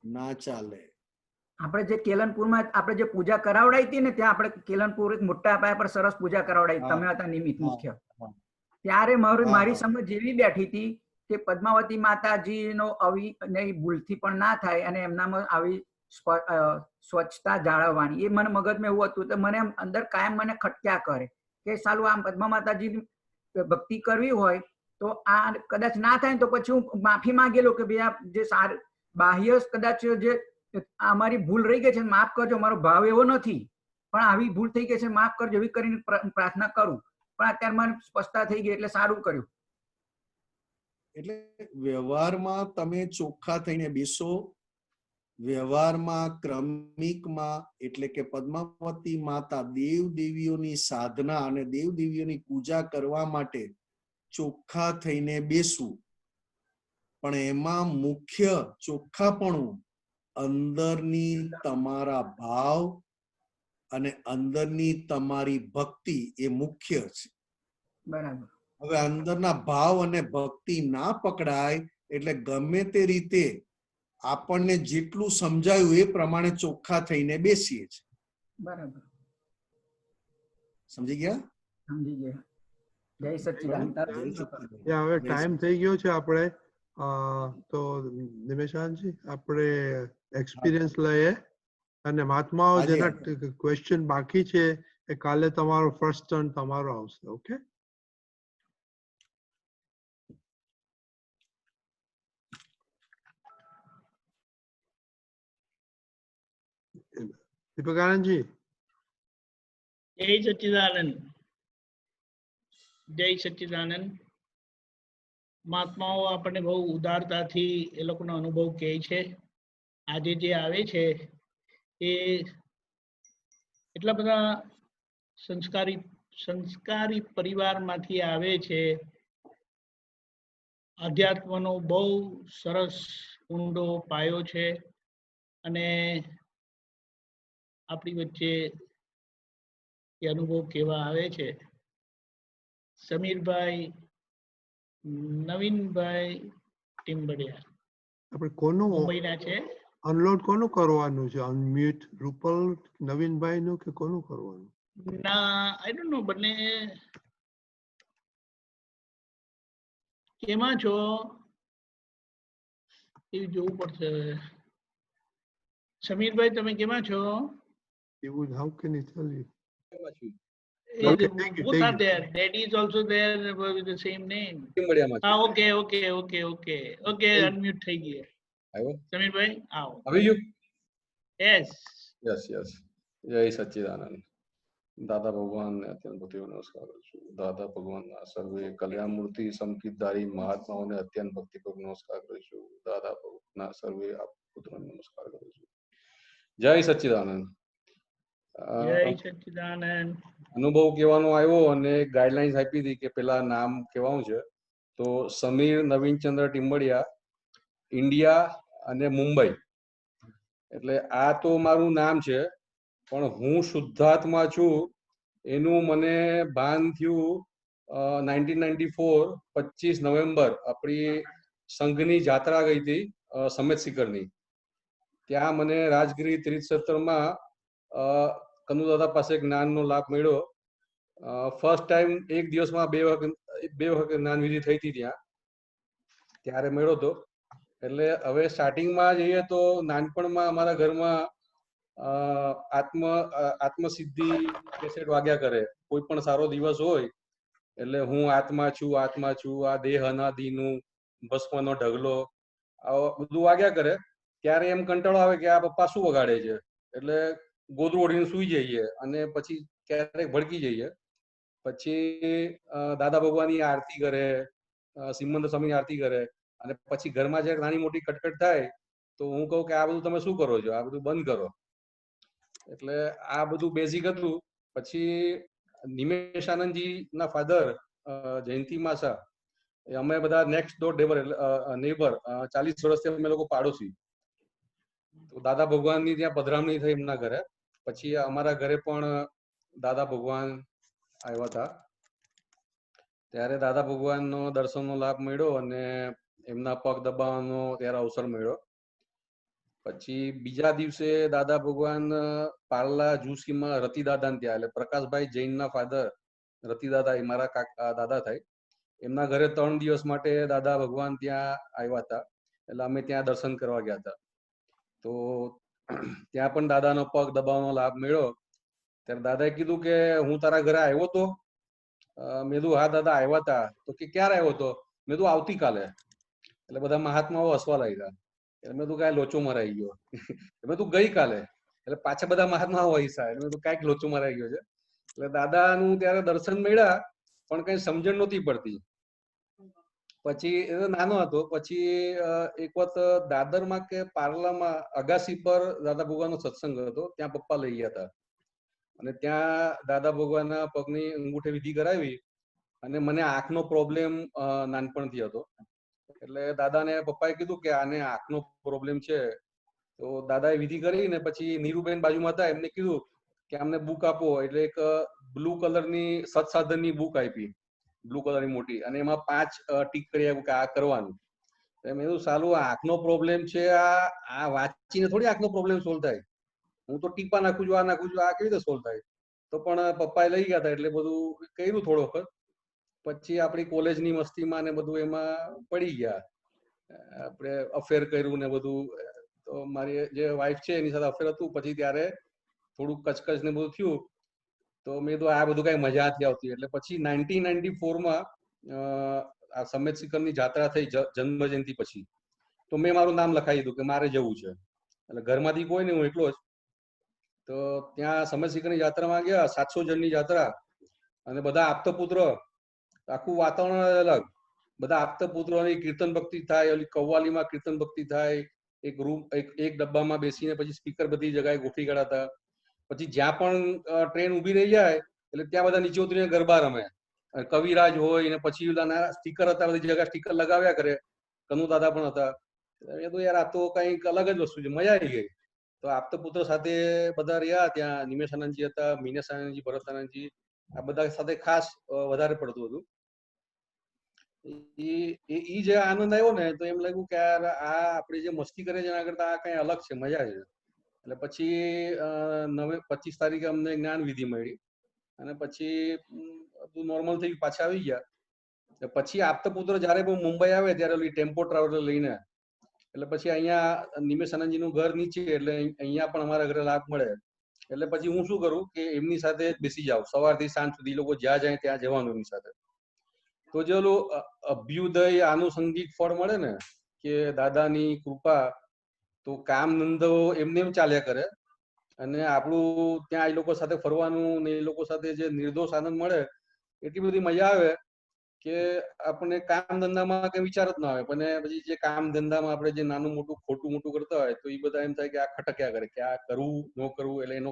ના ચાલે. આપણે જે કેલનપુરમાં આપણે જે પૂજા કરાવડાવી હતી ને, ત્યાં આપણે કેલનપુર મોટા પાયા પર સરસ પૂજા કરાવડાવી, તમે હતા નિમિત્ત મુખ્ય. ત્યારે મારી સમજ એવી બેઠી હતી કે પદ્માવતી માતાજીનો આવી ભૂલથી પણ ના થાય અને એમનામાં આવી સ્વચ્છતા જાળવવાની, એ મને મગજમાં એવું હતું. તો મને અંદર કાયમ મને ખટક્યા કરે કે સાલું આમ પદ્મા માતાજી ભક્તિ કરવી હોય તો આ કદાચ ના થાય તો પછી હું માફી માંગેલો કે ભાઈ આ જે બાહ્ય કદાચ જે અમારી ભૂલ રહી ગઈ છે માફ કરજો, મારો ભાવ એવો નથી, પણ આવી ભૂલ થઈ ગઈ છે માફ કરજો, એવી કરીને પ્રાર્થના કરું. પણ અત્યારે મને સ્પષ્ટતા થઈ ગઈ એટલે સારું કર્યું. એટલે વ્યવહારમાં તમે ચોખ્ખા થઈને બેસો. વ્યવહારમાં ક્રમિકમાં એટલે કે પદ્માવતી માતા દેવ દેવીઓની સાધના અને દેવ દેવીઓની પૂજા કરવા માટે ચોખ્ખા થઈને બેસવું. પણ એમાં મુખ્ય ચોખ્ખાપણું અંદરની તમારા ભાવ અને અંદરની તમારી ભક્તિ એ મુખ્ય છે. બરાબર. હવે અંદરના ભાવ અને ભક્તિ ના પકડાય એટલે ગમે તે રીતે આપણને જેટલું સમજાયું એ પ્રમાણે ચોખ્ખા થઈને બેસીએ છીએ. બરાબર. સમજી ગયા? સમજી ગયા. જય સચ્ચિદાનંદ. હવે ટાઈમ થઈ ગયો છે આપણે તો નિમેશાનજી આપણે એક્સપિરિયન્સ લઈએ અને મહાત્માઓ જેના ક્વેશ્ચન બાકી છે એ કાલે તમારો ફર્સ્ટ ટર્ન તમારો આવશે. ઓકે. દીપકાનંદજી. જય સચ્ચિદાનંદ. જય સચ્ચિદાનંદ. મહાત્માઓ આપણને બહુ ઉદારતાથી એ લોકોનો અનુભવ કહે છે. આજે જે આવે છે એ એટલા બધા સંસ્કારી પરિવારમાંથી આવે છે. અધ્યાત્મનો બહુ સરસ ઊંડો પાયો છે અને આપણી વચ્ચે એ અનુભવ કેવા આવે છે. સમીરભાઈ, નવીનભાઈ ટીમ્બડિયા આપણે કોનું મુંબઈના છે. અનલોડ કોનું કરવાનું છે? અનમ્યુટ રૂપલ નવીનભાઈ નું કે કોનું કરવાનું? ના, આઈ ડોન્ટ નો. બંને કેમાં છો એ જોવું પડશે. સમીરભાઈ તમે કેમાં છો? How can he tell you? Okay, both are there. Daddy is also there with the same name. Okay. Unmute થઈ ગઈ. સમીરભાઈ આવો. How are you? Yes. Yes yes. જય સચ્ચિદાનંદ. દાદા ભગવાનને અત્યંત ભક્તિઓ નમસ્કાર કરું છું. દાદા ભગવાનના સર્વે કલ્યાણ મૂર્તિ સંકિતધારી મહાત્માઓને અત્યંત ભક્તિપૂર્વક નમસ્કાર કરું છું. દાદા ભગવાનના સર્વે પુત્રોને નમસ્કાર કરું છું. જય સચ્ચિદાનંદ. જય સચ્ચિદાનંદ. અનુભવ કહેવાનો આવ્યો અને ગાઈડલાઇન્સ આપી હતી કે પેલા નામ કહેવાનું છે. તો સમીર નવીનચંદ્ર ટીમ્બડિયા, ઇન્ડિયા અને મુંબઈ. એટલે આ તો મારું નામ છે, પણ હું શુદ્ધાત્મા છું એનું મને ભાન થયું 1994 25 નવેમ્બર આપણી સંઘની જાત્રા ગઈ હતી સમેત શિખરની. ત્યાં મને રાજગીરી તીર્થક્ષેત્રમાં કનુ દાદા પાસે જ્ઞાનનો લાભ મળ્યો. ફર્સ્ટ ટાઈમ એક દિવસમાં બે વખત જ્ઞાન વિધિ થઈ હતી ત્યાં, ત્યારે મળ્યો હતો. એટલે હવે સ્ટાર્ટિંગમાં જઈએ તો નાનપણમાં અમારા ઘરમાં આત્મસિદ્ધિ કેસેટ વાગ્યા કરે. કોઈ પણ સારો દિવસ હોય એટલે હું આત્મા છું, આત્મા છું, આ દેહ અનાદિનું ભસ્મનો ઢગલો, આવું બધું વાગ્યા કરે. ત્યારે એમ કંટાળો આવે કે આ પપ્પા શું વગાડે છે, એટલે ગોદડું ઓઢીને સુઈ જઈએ અને પછી ક્યારેક ભડકી જઈએ. પછી દાદા ભગવાનની આરતી કરે, સિમંદર સ્વામીની આરતી કરે, અને પછી ઘરમાં જયારે નાની મોટી ખટખટ થાય તો હું કહું કે આ બધું તમે શું કરો છો, આ બધું બંધ કરો. એટલે આ બધું બેઝિક હતું. પછી નિમેશાનંદજી ના ફાધર જયંતિ માસા, અમે બધા નેક્સ્ટ ડોર નેબર 40 વર્ષથી અમે લોકો પાડોશી. તો દાદા ભગવાનની ત્યાં પધરામણી થઈ એમના ઘરે. પછી અમારા ઘરે પણ દાદા ભગવાન આવ્યા હતા. ત્યારે દાદા ભગવાનનો દર્શનનો લાભ મળ્યો અને એમના પગ દબાવવાનો ત્યારે અવસર મળ્યો. પછી બીજા દિવસે દાદા ભગવાન પાર્લા જુસીમાં રતિદાદા ત્યાં, એટલે પ્રકાશભાઈ જૈનના ફાધર રતિદાદા એ મારા કાકા દાદા થાય, એમના ઘરે 3 દિવસ માટે દાદા ભગવાન ત્યાં આવ્યા હતા. એટલે અમે ત્યાં દર્શન કરવા ગયા હતા. તો ત્યાં પણ દાદાનો પગ દબાવવાનો લાભ મળ્યો. ત્યારે દાદાએ કીધું કે હું તારા ઘરે આવ્યો હતો. મેં કીધું હા દાદા આવ્યા હતા. તો કે ક્યારે આવ્યો હતો? મેં કીધું આવતીકાલે. એટલે બધા મહાત્માઓ હસવા લાગ્યા. એટલે મેં કીધું કાંઈ લોચો મરાઈ ગયો. મેં કીધું ગઈકાલે. એટલે પાછા બધા મહાત્માઓ હસ્યા. એટલે મેં કીધું કાંઈક લોચો મરાઈ ગયો છે. એટલે દાદાનું ત્યારે દર્શન મળ્યા, પણ કઈ સમજણ નહોતી પડતી. પછી એ નાનો હતો. પછી એક વખત દાદરમાં કે પાર્લામાં અગાસી પર દાદા ભગવાનનો સત્સંગ હતો, ત્યાં પપ્પા લઈ ગયા હતા. અને ત્યાં દાદા ભગવાનના પગની અંગૂઠે વિધિ કરાવી. અને મને આંખનો પ્રોબ્લેમ નાનપણથી હતો. એટલે દાદાને પપ્પાએ કીધું કે આને આંખનો પ્રોબ્લેમ છે. તો દાદાએ વિધિ કરી ને પછી નીરુબેન બાજુમાં હતા, એમને કીધું કે અમને બુક આપો. એટલે એક બ્લુ કલરની સત્સાધનની બુક આપી, બ્લુ કલરની મોટી, અને એમાં 5 ટીક કરી આપ્યું કે આ કરવાનું. મેં કીધું સાલું આંખનો પ્રોબ્લેમ છે, આ વાંચીને થોડી આંખનો પ્રોબ્લેમ સોલ્વ થાય. હું તો ટીપા નાખું છું, આ નાખું છું, આ કેવી રીતે સોલ્વ થાય? તો પણ પપ્પાએ લઈ ગયા હતા એટલે બધું કર્યું થોડો વખત. પછી આપણી કોલેજની મસ્તીમાં ને બધું એમાં પડી ગયા. આપણે અફેર કર્યું ને બધું. તો મારી જે વાઈફ છે એની સાથે અફેર હતું. પછી ત્યારે થોડુંક કચકચ ને બધું થયું. તો મેં કીધું આ બધું કઈ મજા નથી આવતી. એટલે પછી 1994માં આ સમેત શિખરની જાત્રા થઈ જન્મ જયંતિ પછી. તો મેં મારું નામ લખાવી દીધું કે મારે જવું છે. એટલે ઘરમાંથી કોઈ નહીં, હું એકલો જ. તો ત્યાં સમેત શિખરની જાત્રામાં ગયા. 700 જણની જાત્રા, અને બધા આપતા પુત્ર, આખું વાતાવરણ અલગ. બધા આપતા પુત્રોની કીર્તન ભક્તિ થાય, ઓલી કવ્વાલીમાં કીર્તન ભક્તિ થાય. એક રૂમ એક ડબ્બામાં બેસીને પછી સ્પીકર બધી જગ્યાએ ગોઠવી ગયા હતા. પછી જ્યાં પણ ટ્રેન ઉભી રહી જાય એટલે ત્યાં બધા નીચે ઉતરીને ગરબા રમે. કવિરાજ હોય ને પછી સ્ટીકર હતા, બધી જગ્યાએ સ્ટીકર લગાવ્યા કરે. કનુ દાદા પણ હતા. એ તો યાર આ તો કંઈક અલગ જ વસ્તુ છે, મજા આવી ગઈ. તો આપતા પુત્ર સાથે બધા રહ્યા. ત્યાં નિમેશાનંદજી હતા, મીનેશાનંદજી, ભરતાનંદજી, આ બધા સાથે ખાસ વધારે પડતું હતું. એ જે આનંદ આવ્યો ને, તો એમ લાગ્યું કે યાર આ આપણે જે મસ્તી કરે છે એના કરતા આ કઈ અલગ છે, મજા છે. એટલે પછી 25 તારીખે અમને જ્ઞાન વિધિ મળી. અને પછી બધું નોર્મલ થઈ પાછા આવી ગયા. પછી આપતા પુત્ર જયારે મુંબઈ આવે ત્યારે ઓલી ટેમ્પો ટ્રાવેલર લઈને, એટલે પછી અહીંયા નિમેશાનંદજીનું ઘર નીચે, એટલે અહીંયા પણ અમારા ઘરે લાભ મળે. એટલે પછી હું શું કરું કે એમની સાથે બેસી જાઉં સવારથી સાંજ સુધી. લોકો જ્યાં જાય ત્યાં જવાનું એમની સાથે. તો જે ઓલું અભ્યુદય આનુષંગિક ફળ મળે ને, કે દાદાની કૃપા, તો કામ ધંધો એમને એમ ચાલ્યા કરે. અને આપણું ત્યાં એ લોકો સાથે ફરવાનું ને એ લોકો સાથે જે નિર્દોષ આનંદ મળે એટલી બધી મજા આવે કે આપણને કામ ધંધામાં કઈ વિચાર જ ના આવે. પણ પછી જે કામ ધંધામાં આપણે જે નાનું મોટું ખોટું મોટું કરતા હોય તો એ બધા એમ થાય કે આ ખટક્યા કરે કે આ કરવું ન કરવું, એટલે એનો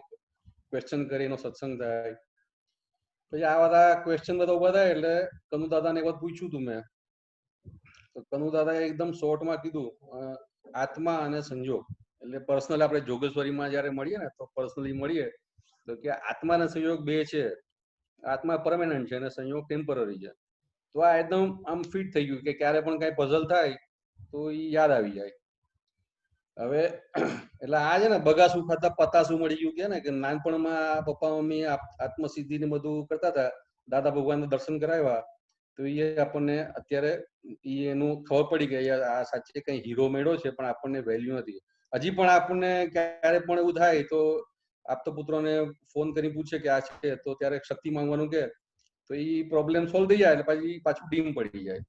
ક્વેશ્ચન કરે, એનો સત્સંગ થાય. પછી આ બધા ક્વેશ્ચન બધા ઉભા થાય એટલે કનુ દાદાને એક વખત પૂછ્યું હતું મેં, તો કનુ દાદાએ એકદમ શોર્ટમાં કીધું આત્મા અને સંજોગ. એટલે પર્સનલ આપણે જોગેશ્વરીમાં જયારે મળીએ ને તો પર્સનલી મળીએ તો કે આત્મા અને સંયોગ બે છે, આત્મા પરમેનન્ટ છે અને સંયોગ ટેમ્પરરી છે. તો આ એકદમ આમ ફિટ થઈ ગયું કે ક્યારે પણ કઈ પઝલ થાય તો એ યાદ આવી જાય. હવે એટલે આ છે ને બગાસું ખાતા પતાસું મળી ગયું કે ને કે નાનપણમાં પપ્પા મમ્મી આત્મસિદ્ધિ ને બધું કરતા હતા, દાદા ભગવાન દર્શન કરાવ્યા તો એ આપણને અત્યારે એનું ખબર પડી કે આ સાચે કઈ હીરો મેળો છે પણ આપણને વેલ્યુ નથી. હજી પણ આપણને ક્યારે પણ એવું થાય તો આપતા પુત્રોને ફોન કરી પૂછે કે આ છે તો ત્યારે શક્તિ માંગવાનું કે તો એ પ્રોબ્લેમ સોલ્વ થઈ જાય એટલે પછી પાછું ડીમ પડી જાય.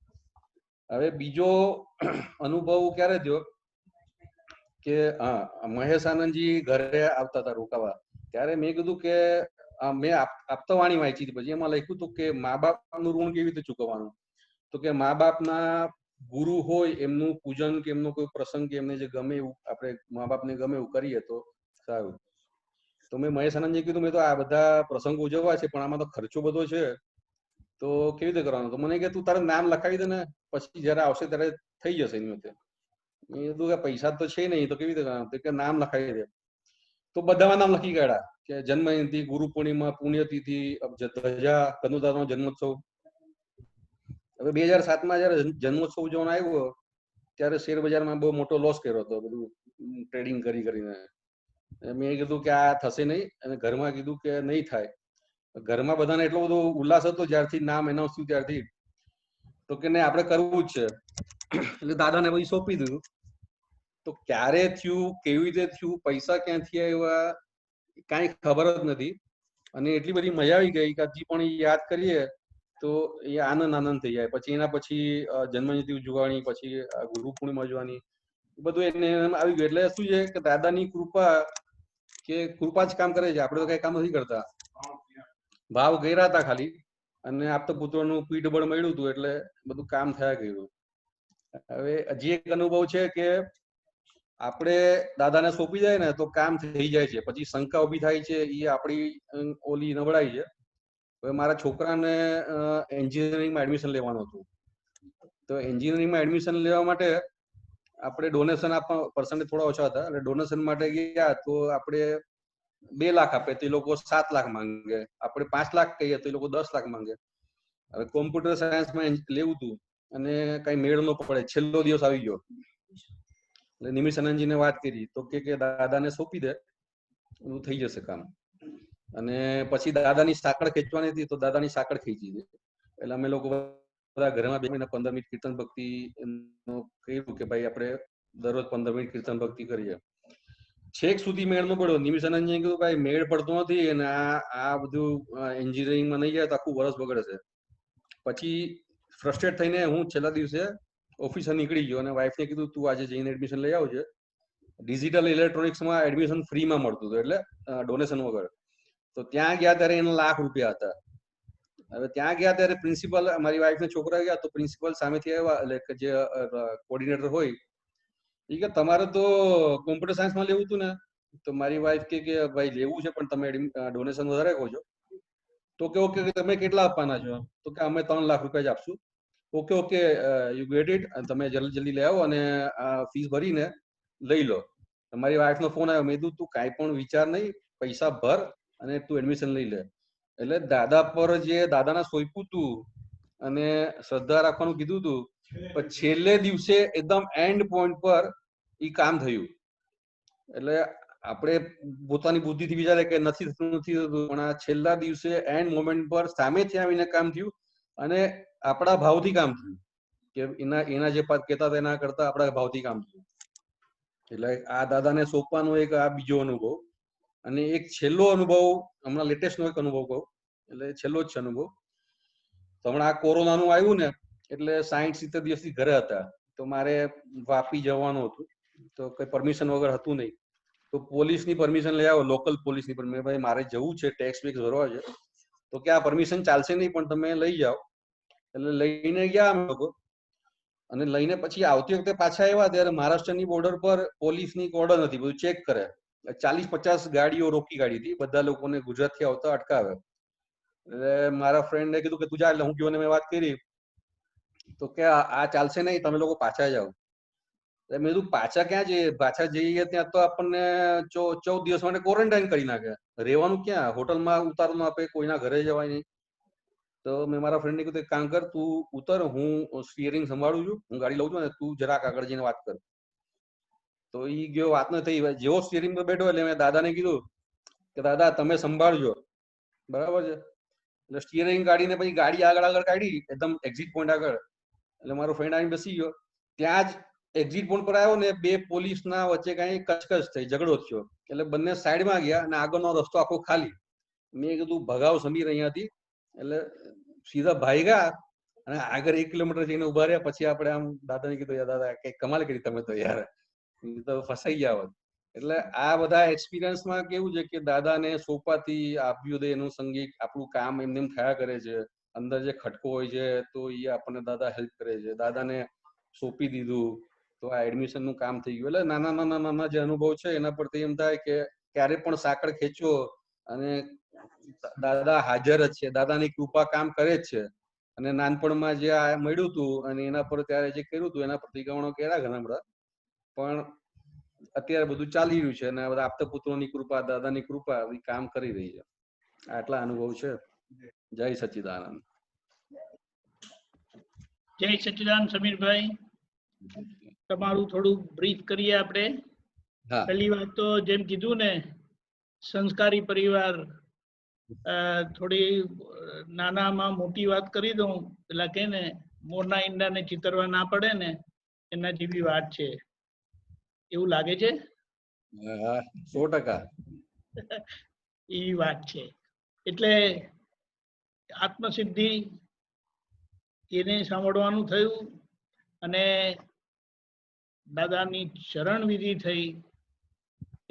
હવે બીજો અનુભવ ક્યારે થયો કે હા મહેશ આનંદજી ઘરે આવતા હતા રોકાવા, ત્યારે મેં કીધું કે મેં આપતા વાણી વાંચી હતી, પછી એમાં લખ્યું હતું કે મા બાપનું ઋણ કેવી રીતે ચૂકવવાનું. તો કે મા બાપના ગુરુ હોય એમનું પૂજન કે એમનો કોઈ પ્રસંગ કે એમને જે ગમે એવું આપણે મા બાપને ગમે એવું કરીએ તો સારું. તો મેં મહેશ આનંદજી કીધું મેં તો આ બધા પ્રસંગો ઉજવવા છે પણ આમાં તો ખર્ચો બધો છે તો કેવી રીતે કરવાનો. તો મને કે તું તારે નામ લખાવી દે ને પછી જયારે આવશે ત્યારે થઈ જશે એની વખતે. મેં કીધું કે પૈસા તો છે નહીં તો કેવી રીતે કરવાનું, તો કે નામ લખાવી દે. તો બધામાં નામ લખી કાઢ્યા કે જન્મજયંતિ, ગુરુ પૂર્ણિમા, પુણ્યતિથિ, ધજા, કનુદાદાનો જન્મોત્સવ. હવે 2007માં જયારે જન્મોત્સવ ઉજવવાનો આવ્યો ત્યારે શેર બજારમાં બહુ મોટો લોસ કર્યો હતો બધું ટ્રેડિંગ કરીને. મેં કીધું કે આ થશે નહીં અને ઘરમાં કીધું કે નહીં થાય. ઘરમાં બધાને એટલો બધો ઉલ્લાસ હતો જ્યારથી નામ એનાઉન્સ થયું ત્યારથી, તો કે નહીં આપણે કરવું જ છે. એટલે દાદાને પછી સોંપી દીધું. તો ક્યારે થયું, કેવી રીતે થયું, પૈસા ક્યાંથી આવ્યા કાંઈ ખબર જ નથી. અને એટલી બધી મજા આવી ગઈ કે હજી પણ યાદ કરીએ તો એ આનંદ થઈ જાય. પછી એના પછી જન્મજયંતિ ઉજવવાની, પછી ગુરુ પૂર્ણિમા ઉજવવાની, બધું એને આવી ગયું. એટલે શું છે કે દાદાની કૃપા કે કૃપા જ કામ કરે છે, આપણે તો કઈ કામ નથી કરતા. ભાવ ગયરા હતા ખાલી અને આપતા પુત્રોનું પીઠબળ મળ્યું હતું એટલે બધું કામ થયા કર્યું. હવે હજી એક અનુભવ છે કે આપણે દાદાને સોંપી જાય ને તો કામ થઈ જાય છે. પછી શંકા ઉભી થાય છે એ આપણી ઓલી નબળાઈ છે. હવે મારા છોકરાને એન્જિનિયરિંગમાં એડમિશન લેવાનું હતું, તો એન્જિનિયરિંગમાં એડમિશન લેવા માટે આપણે ડોનેશન આપવા, પર્સન્ટેજ થોડા ઓછા હતા એટલે ડોનેશન માટે ગયા તો આપણે 2 લાખ આપે તો એ લોકો 7 લાખ માંગે, આપણે 5 લાખ કહીએ તો એ લોકો 10 લાખ માંગે. હવે કોમ્પ્યુટર સાયન્સમાં લેવું હતું અને કઈ મેળ ન પડે. છેલ્લો દિવસ આવી ગયો એટલે નિમિષ આનંદજીને વાત કરી તો કે દાદાને સોંપી દે બધું થઈ જશે કામ. અને પછી દાદાની સાંકળ ખેંચવાની હતી તો દાદાની સાંકળ ખેંચી હતી. એટલે અમે લોકો બધા ઘરમાં 2 મહિના 15 મિનિટ કીર્તન ભક્તિ કહ્યું કે ભાઈ આપણે દરરોજ 15 મિનિટ કીર્તન ભક્તિ કરીએ. છેક સુધી મેળ ન પડ્યો. નિમિષ આનંદજીએ કીધું ભાઈ મેળ પડતો નથી અને આ બધું એન્જિનિયરિંગમાં નહીં જાય તો આખું વર્ષ બગડે છે. પછી ફ્રસ્ટ્રેટ થઈને હું છેલ્લા દિવસે ઓફિસે નીકળી ગયો અને વાઈફને કીધું તું આજે જઈને એડમિશન લઈ આવજે. ડિજિટલ ઇલેક્ટ્રોનિક્સમાં એડમિશન ફ્રીમાં મળતું હતું એટલે ડોનેશન વગર. તો ત્યાં ગયા ત્યારે એના લાખ રૂપિયા હતા. હવે ત્યાં ગયા ત્યારે પ્રિન્સિપલ, મારી વાઈફને છોકરા ગયા તો પ્રિન્સિપલ સામેથી આવ્યા એટલે જે કોર્ડિનેટર હોય એ કે તમારે તો કોમ્પ્યુટર સાયન્સમાં લેવું હતું ને. તો મારી વાઈફ કે ભાઈ લેવું છે પણ તમે ડોનેશન વધારે કહો છો. તો કે ઓકે તમે કેટલા આપવાના છો? તો કે અમે 3 લાખ રૂપિયા જ આપશું. Okay okay you get it, તમે જલ્દી લઈ આવો અને ફીસ ભરીને લઈ લો. મારી વાઈફનો ફોન આવ્યો. મેં કીધું તું કાંઈ પણ વિચાર નહીં, પૈસા ભર અને તું એડમિશન લઈ લે. એટલે દાદા પર જે દાદાના સોંપ્યું હતું અને શ્રદ્ધા રાખવાનું કીધું હતું પણ છેલ્લે દિવસે એકદમ એન્ડ પોઈન્ટ પર એ કામ થયું. એટલે આપણે પોતાની બુદ્ધિથી વિચારે કે નથી થતું પણ આ છેલ્લા દિવસે એન્ડ મોમેન્ટ પર સામેથી આવીને કામ થયું અને આપણા ભાવથી કામ થયું કે એના જે કહેતા હતા એના કરતા આપણા ભાવથી કામ થયું. એટલે આ દાદાને સોંપવાનો એક આ બીજો અનુભવ. અને એક છેલ્લો અનુભવ, હમણાં લેટેસ્ટ નો એક અનુભવ કહું, એટલે છેલ્લો જ છે અનુભવ. તો હમણાં આ કોરોનાનું આવ્યું ને એટલે 60-70 દિવસથી ઘરે હતા તો મારે વાપી જવાનું હતું તો કઈ પરમિશન વગર હતું નહીં. તો પોલીસની પરમિશન લઈ આવો, લોકલ પોલીસની પરમિશન, ભાઈ મારે જવું છે, ટેક્સ બેક્સ ભરવા છે, તો કે આ પરમિશન ચાલશે નહીં પણ તમે લઈ જાઓ. એટલે લઈને ગયા અમે લોકો, અને લઈને પછી આવતી વખતે પાછા આવ્યા ત્યારે મહારાષ્ટ્રની બોર્ડર પર પોલીસની કોર્ડન હતી, બધું ચેક કરે. 40-50 ગાડીઓ રોકી કાઢી હતી, બધા લોકોને ગુજરાતથી આવતા અટકાવે. એટલે મારા ફ્રેન્ડને કીધું કે તું જા. એટલે હું ગયો ને મેં વાત કરી તો કે આ ચાલશે નહીં, તમે લોકો પાછા જાઓ. મેં કીધું પાછા ક્યાં જઈએ, પાછા જઈએ ત્યાં તો આપણને 14 દિવસ માટે ક્વોરન્ટાઇન કરી નાખે, રહેવાનું ક્યાં, હોટલમાં ઉતાર ન આપે, કોઈના ઘરે જવાય નહીં. તો મેં મારા ફ્રેન્ડને કીધું એક કામ કર, તું ઉતર, હું સ્ટીયરિંગ સંભાળું છું, હું ગાડી લઉં છું, અને તું જરાક આગળ જઈને વાત કર. તો એ ગયો, વાત ન થઈ. જેવો સ્ટીયરિંગ પર બેઠો એટલે મેં દાદાને કીધું કે દાદા તમે સંભાળજો, બરાબર છે. એટલે સ્ટીયરિંગ કાઢીને પછી ગાડી આગળ કાઢી એકદમ એક્ઝિટ પોઈન્ટ આગળ. એટલે મારો ફ્રેન્ડ આવીને બેસી ગયો. ત્યાં જ એક્ઝિટ પોઈન્ટ પર આવ્યો ને, બે પોલીસના વચ્ચે કઈ કચકચ થઈ, ઝઘડો થયો. એટલે બંને સાઈડમાં ગયા અને આગળનો રસ્તો આખો ખાલી. મેં કીધું ભગાવ સમીર અહીંયાથી. એટલે સીધા ભાગ્યા અને આગળ 1 કિલોમીટર જઈને ઉભા રહ્યા. પછી આપણે આમ દાદાને કીધું યાર દાદા કઈ કમાલ કરી તમે તો યાર, તો ફસાઈ ગયા હોત. એટલે આ બધા એક્સપિરિયન્સમાં કેવું છે કે દાદાને સોંપાથી અભ્યુદયનું સંગીત આપણું કામ એમને થયા કરે છે. અંદર જે ખટકો હોય છે તો એ આપણને દાદા હેલ્પ કરે છે. દાદાને સોંપી દીધું તો આ એડમિશન નું કામ થઈ ગયું. એટલે નાના જે અનુભવ છે એના પરથી એમ થાય કે ક્યારે પણ સાંકળ ખેંચો અને દાદા હાજર જ છે, દાદાની કૃપા કામ કરે જ છે. અને નાનપણમાં જે આ મળ્યું હતું અને એના પર ત્યારે જે કર્યું હતું એના પ્રતિક્રમણો કર્યા ઘણા બધા, પણ અત્યારે બધું ચાલી રહ્યું છે અને બધા આપતા પુત્રોની કૃપા, દાદાની કૃપા કામ કરી રહી છે. આટલા અનુભવ છે. જય સચ્ચિદાનંદ. જય સચ્ચિદાનંદ સમીરભાઈ. તમારું થોડું બ્રીફ કરીએ આપણે. પહેલી વાત તો જેમ કીધું ને, સંસ્કારી પરિવાર. થોડી નાનામાં મોટી વાત કરી દઉં, પેલા કે ને મોરના ઈંડાને ચિતરવા ના પડે ને, એના જેવી વાત છે. એવું લાગે છે? 100%. એવી વાત છે. એટલે આત્મસિદ્ધિ એને સાંભળવાનું થયું અને દાદાની ચરણ વિધિ થઈ.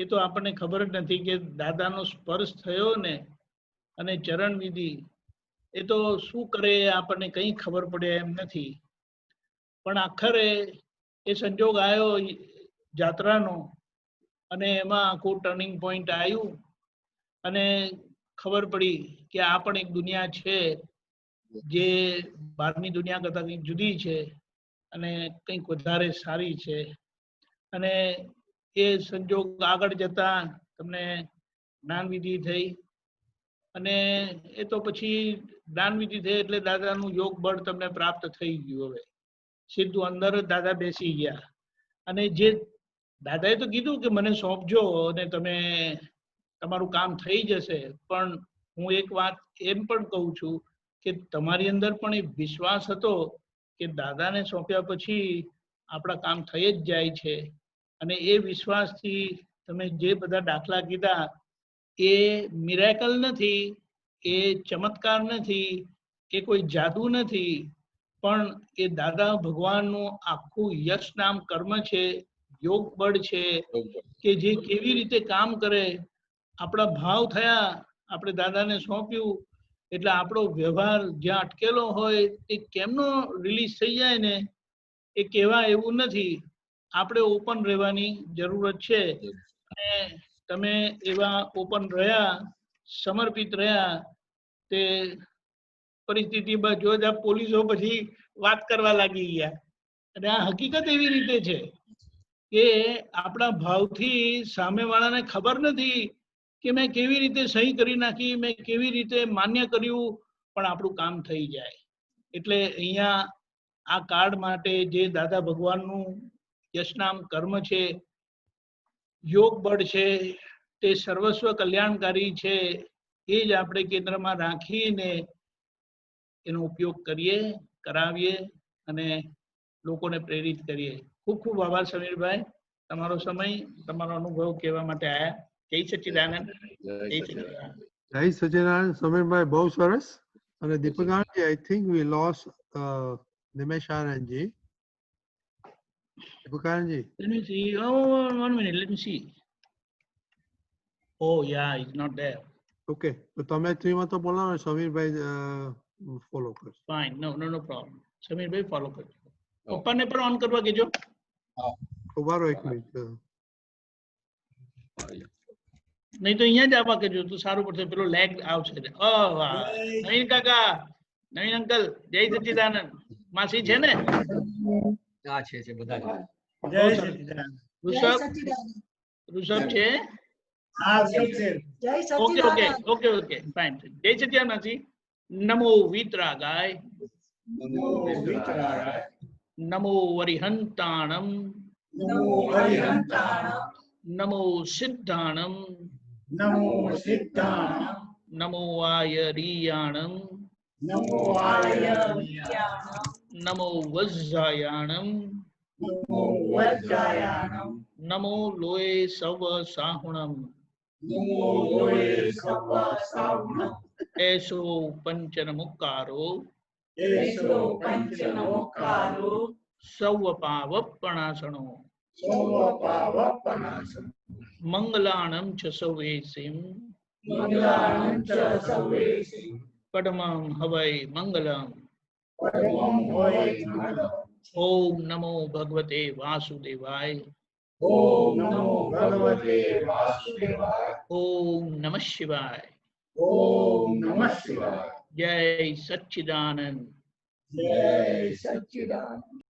એ તો આપણને ખબર જ નથી કે દાદાનો સ્પર્શ થયો ને અને ચરણ વિધિ એ તો શું કરે આપણને કઈ ખબર પડે એમ નથી. પણ આખરે એ સંજોગ આવ્યો જાત્રાનો અને એમાં આખું ટર્નિંગ પોઈન્ટ આવ્યું અને ખબર પડી કે આ પણ એક દુનિયા છે જે બહારની દુનિયા કરતા કંઈક જુદી છે અને કંઈક વધારે સારી છે. અને એ સંજોગ આગળ જતા તમને જ્ઞાનવિધિ થઈ અને એ તો પછી જ્ઞાનવિધિ થઈ એટલે દાદાનું યોગ બળ તમને પ્રાપ્ત થઈ ગયું. હવે સીધું અંદર જ દાદા બેસી ગયા અને જે દાદાએ તો કીધું કે મને સોંપજો અને તમે તમારું કામ થઈ જશે. પણ હું એક વાત એમ પણ કહું છું કે તમારી અંદર પણ એ વિશ્વાસ હતો કે દાદાને સોંપ્યા પછી આપણા કામ થઈ જ જાય છે. અને એ વિશ્વાસથી તમે જે બધા દાખલા કીધા એ મિરેકલ નથી, એ ચમત્કાર નથી, એ કોઈ જાદુ નથી, પણ એ દાદા ભગવાનનું આખું યશ નામ કર્મ છે, યોગ બળ છે કે જે કેવી રીતે કામ કરે. આપણા ભાવ થયા, આપણે દાદાને સોંપ્યું એટલે આપણો વ્યવહાર જ્યાં અટકેલો હોય એ કેમનો રિલીઝ થઈ જાય ને એ કહેવા એવું નથી. આપણે ઓપન રહેવાની જરૂરત છે અને તમે એવા ઓપન રહ્યા, સમર્પિત રહ્યા. તે પરિસ્થિતિમાં જો પોલીસો પછી વાત કરવા લાગી ગયા. અને આ હકીકત એવી રીતે છે કે આપણા ભાવથી સામેવાળાને ખબર નથી કે મેં કેવી રીતે સહી કરી નાખી, મેં કેવી રીતે માન્ય કર્યું, પણ આપણું કામ થઈ જાય. એટલે અહીંયા આ કાર્ડ માટે જે દાદા ભગવાનનું યશનામ કર્મ છે, યોગ બળ છે, તે સર્વસ્વ કલ્યાણકારી છે. એ જ આપણે કેન્દ્રમાં રાખીને એનો ઉપયોગ કરીએ, કરાવીએ અને લોકોને પ્રેરિત કરીએ. ખૂબ ખૂબ આભાર સમીરભાઈ, તમારો સમય, તમારો અનુભવ કહેવા માટે આયા. જય સચ્ચિદાનંદ. જય સચ્ચિદાનંદ સમીરભાઈ, બહુ સરસ. અને દીપકાનંદજી, I think we lost Nimesh આનંદજી. દીપકાનંદજી, let me see. Oh, 1 minute, let me see. Oh yeah, he's not there. Okay તો તમે થ્રીમાં તો બોલાવો ને સમીરભાઈ ફોલો કરશે. Fine. No problem. સમીરભાઈ ફોલો કરજો. પપ્પાને પણ ઓન કરવા કહેજો. ઉભારો એક મિનિટ. નહીં તો અહીંયા જ આવવા કહેજો તો સારું પડશે. પેલો લેગ આવશે. વાહ નવીન કાકા, નવીન અંકલ, જય સચ્ચિદાનંદ. માસી છે ને? હા છે બધા. જય સચ્ચિદાનંદ. ઋષભ છે? હા છે. Okay fine. જય સચ્ચિદાનંદ માસી. નમો વિતરાગાય, નમો વરિહંતાણમ, નમો સિદ્ધાણમ, નમો આયરિયાણમ, નમો વજ્જાયાણમ, નમો લોય સવ સાહુણમ, એસો પંચનમુકારો સૌ પાવપણાસણો મંગલાણમ ચ સૌવેસિમ પડમં હવૈ મંગલમ. ઓમ નમો ભગવતે વાસુદેવાય. ઓમ નમઃ શિવાય. જય સચ્ચિદાનંદ.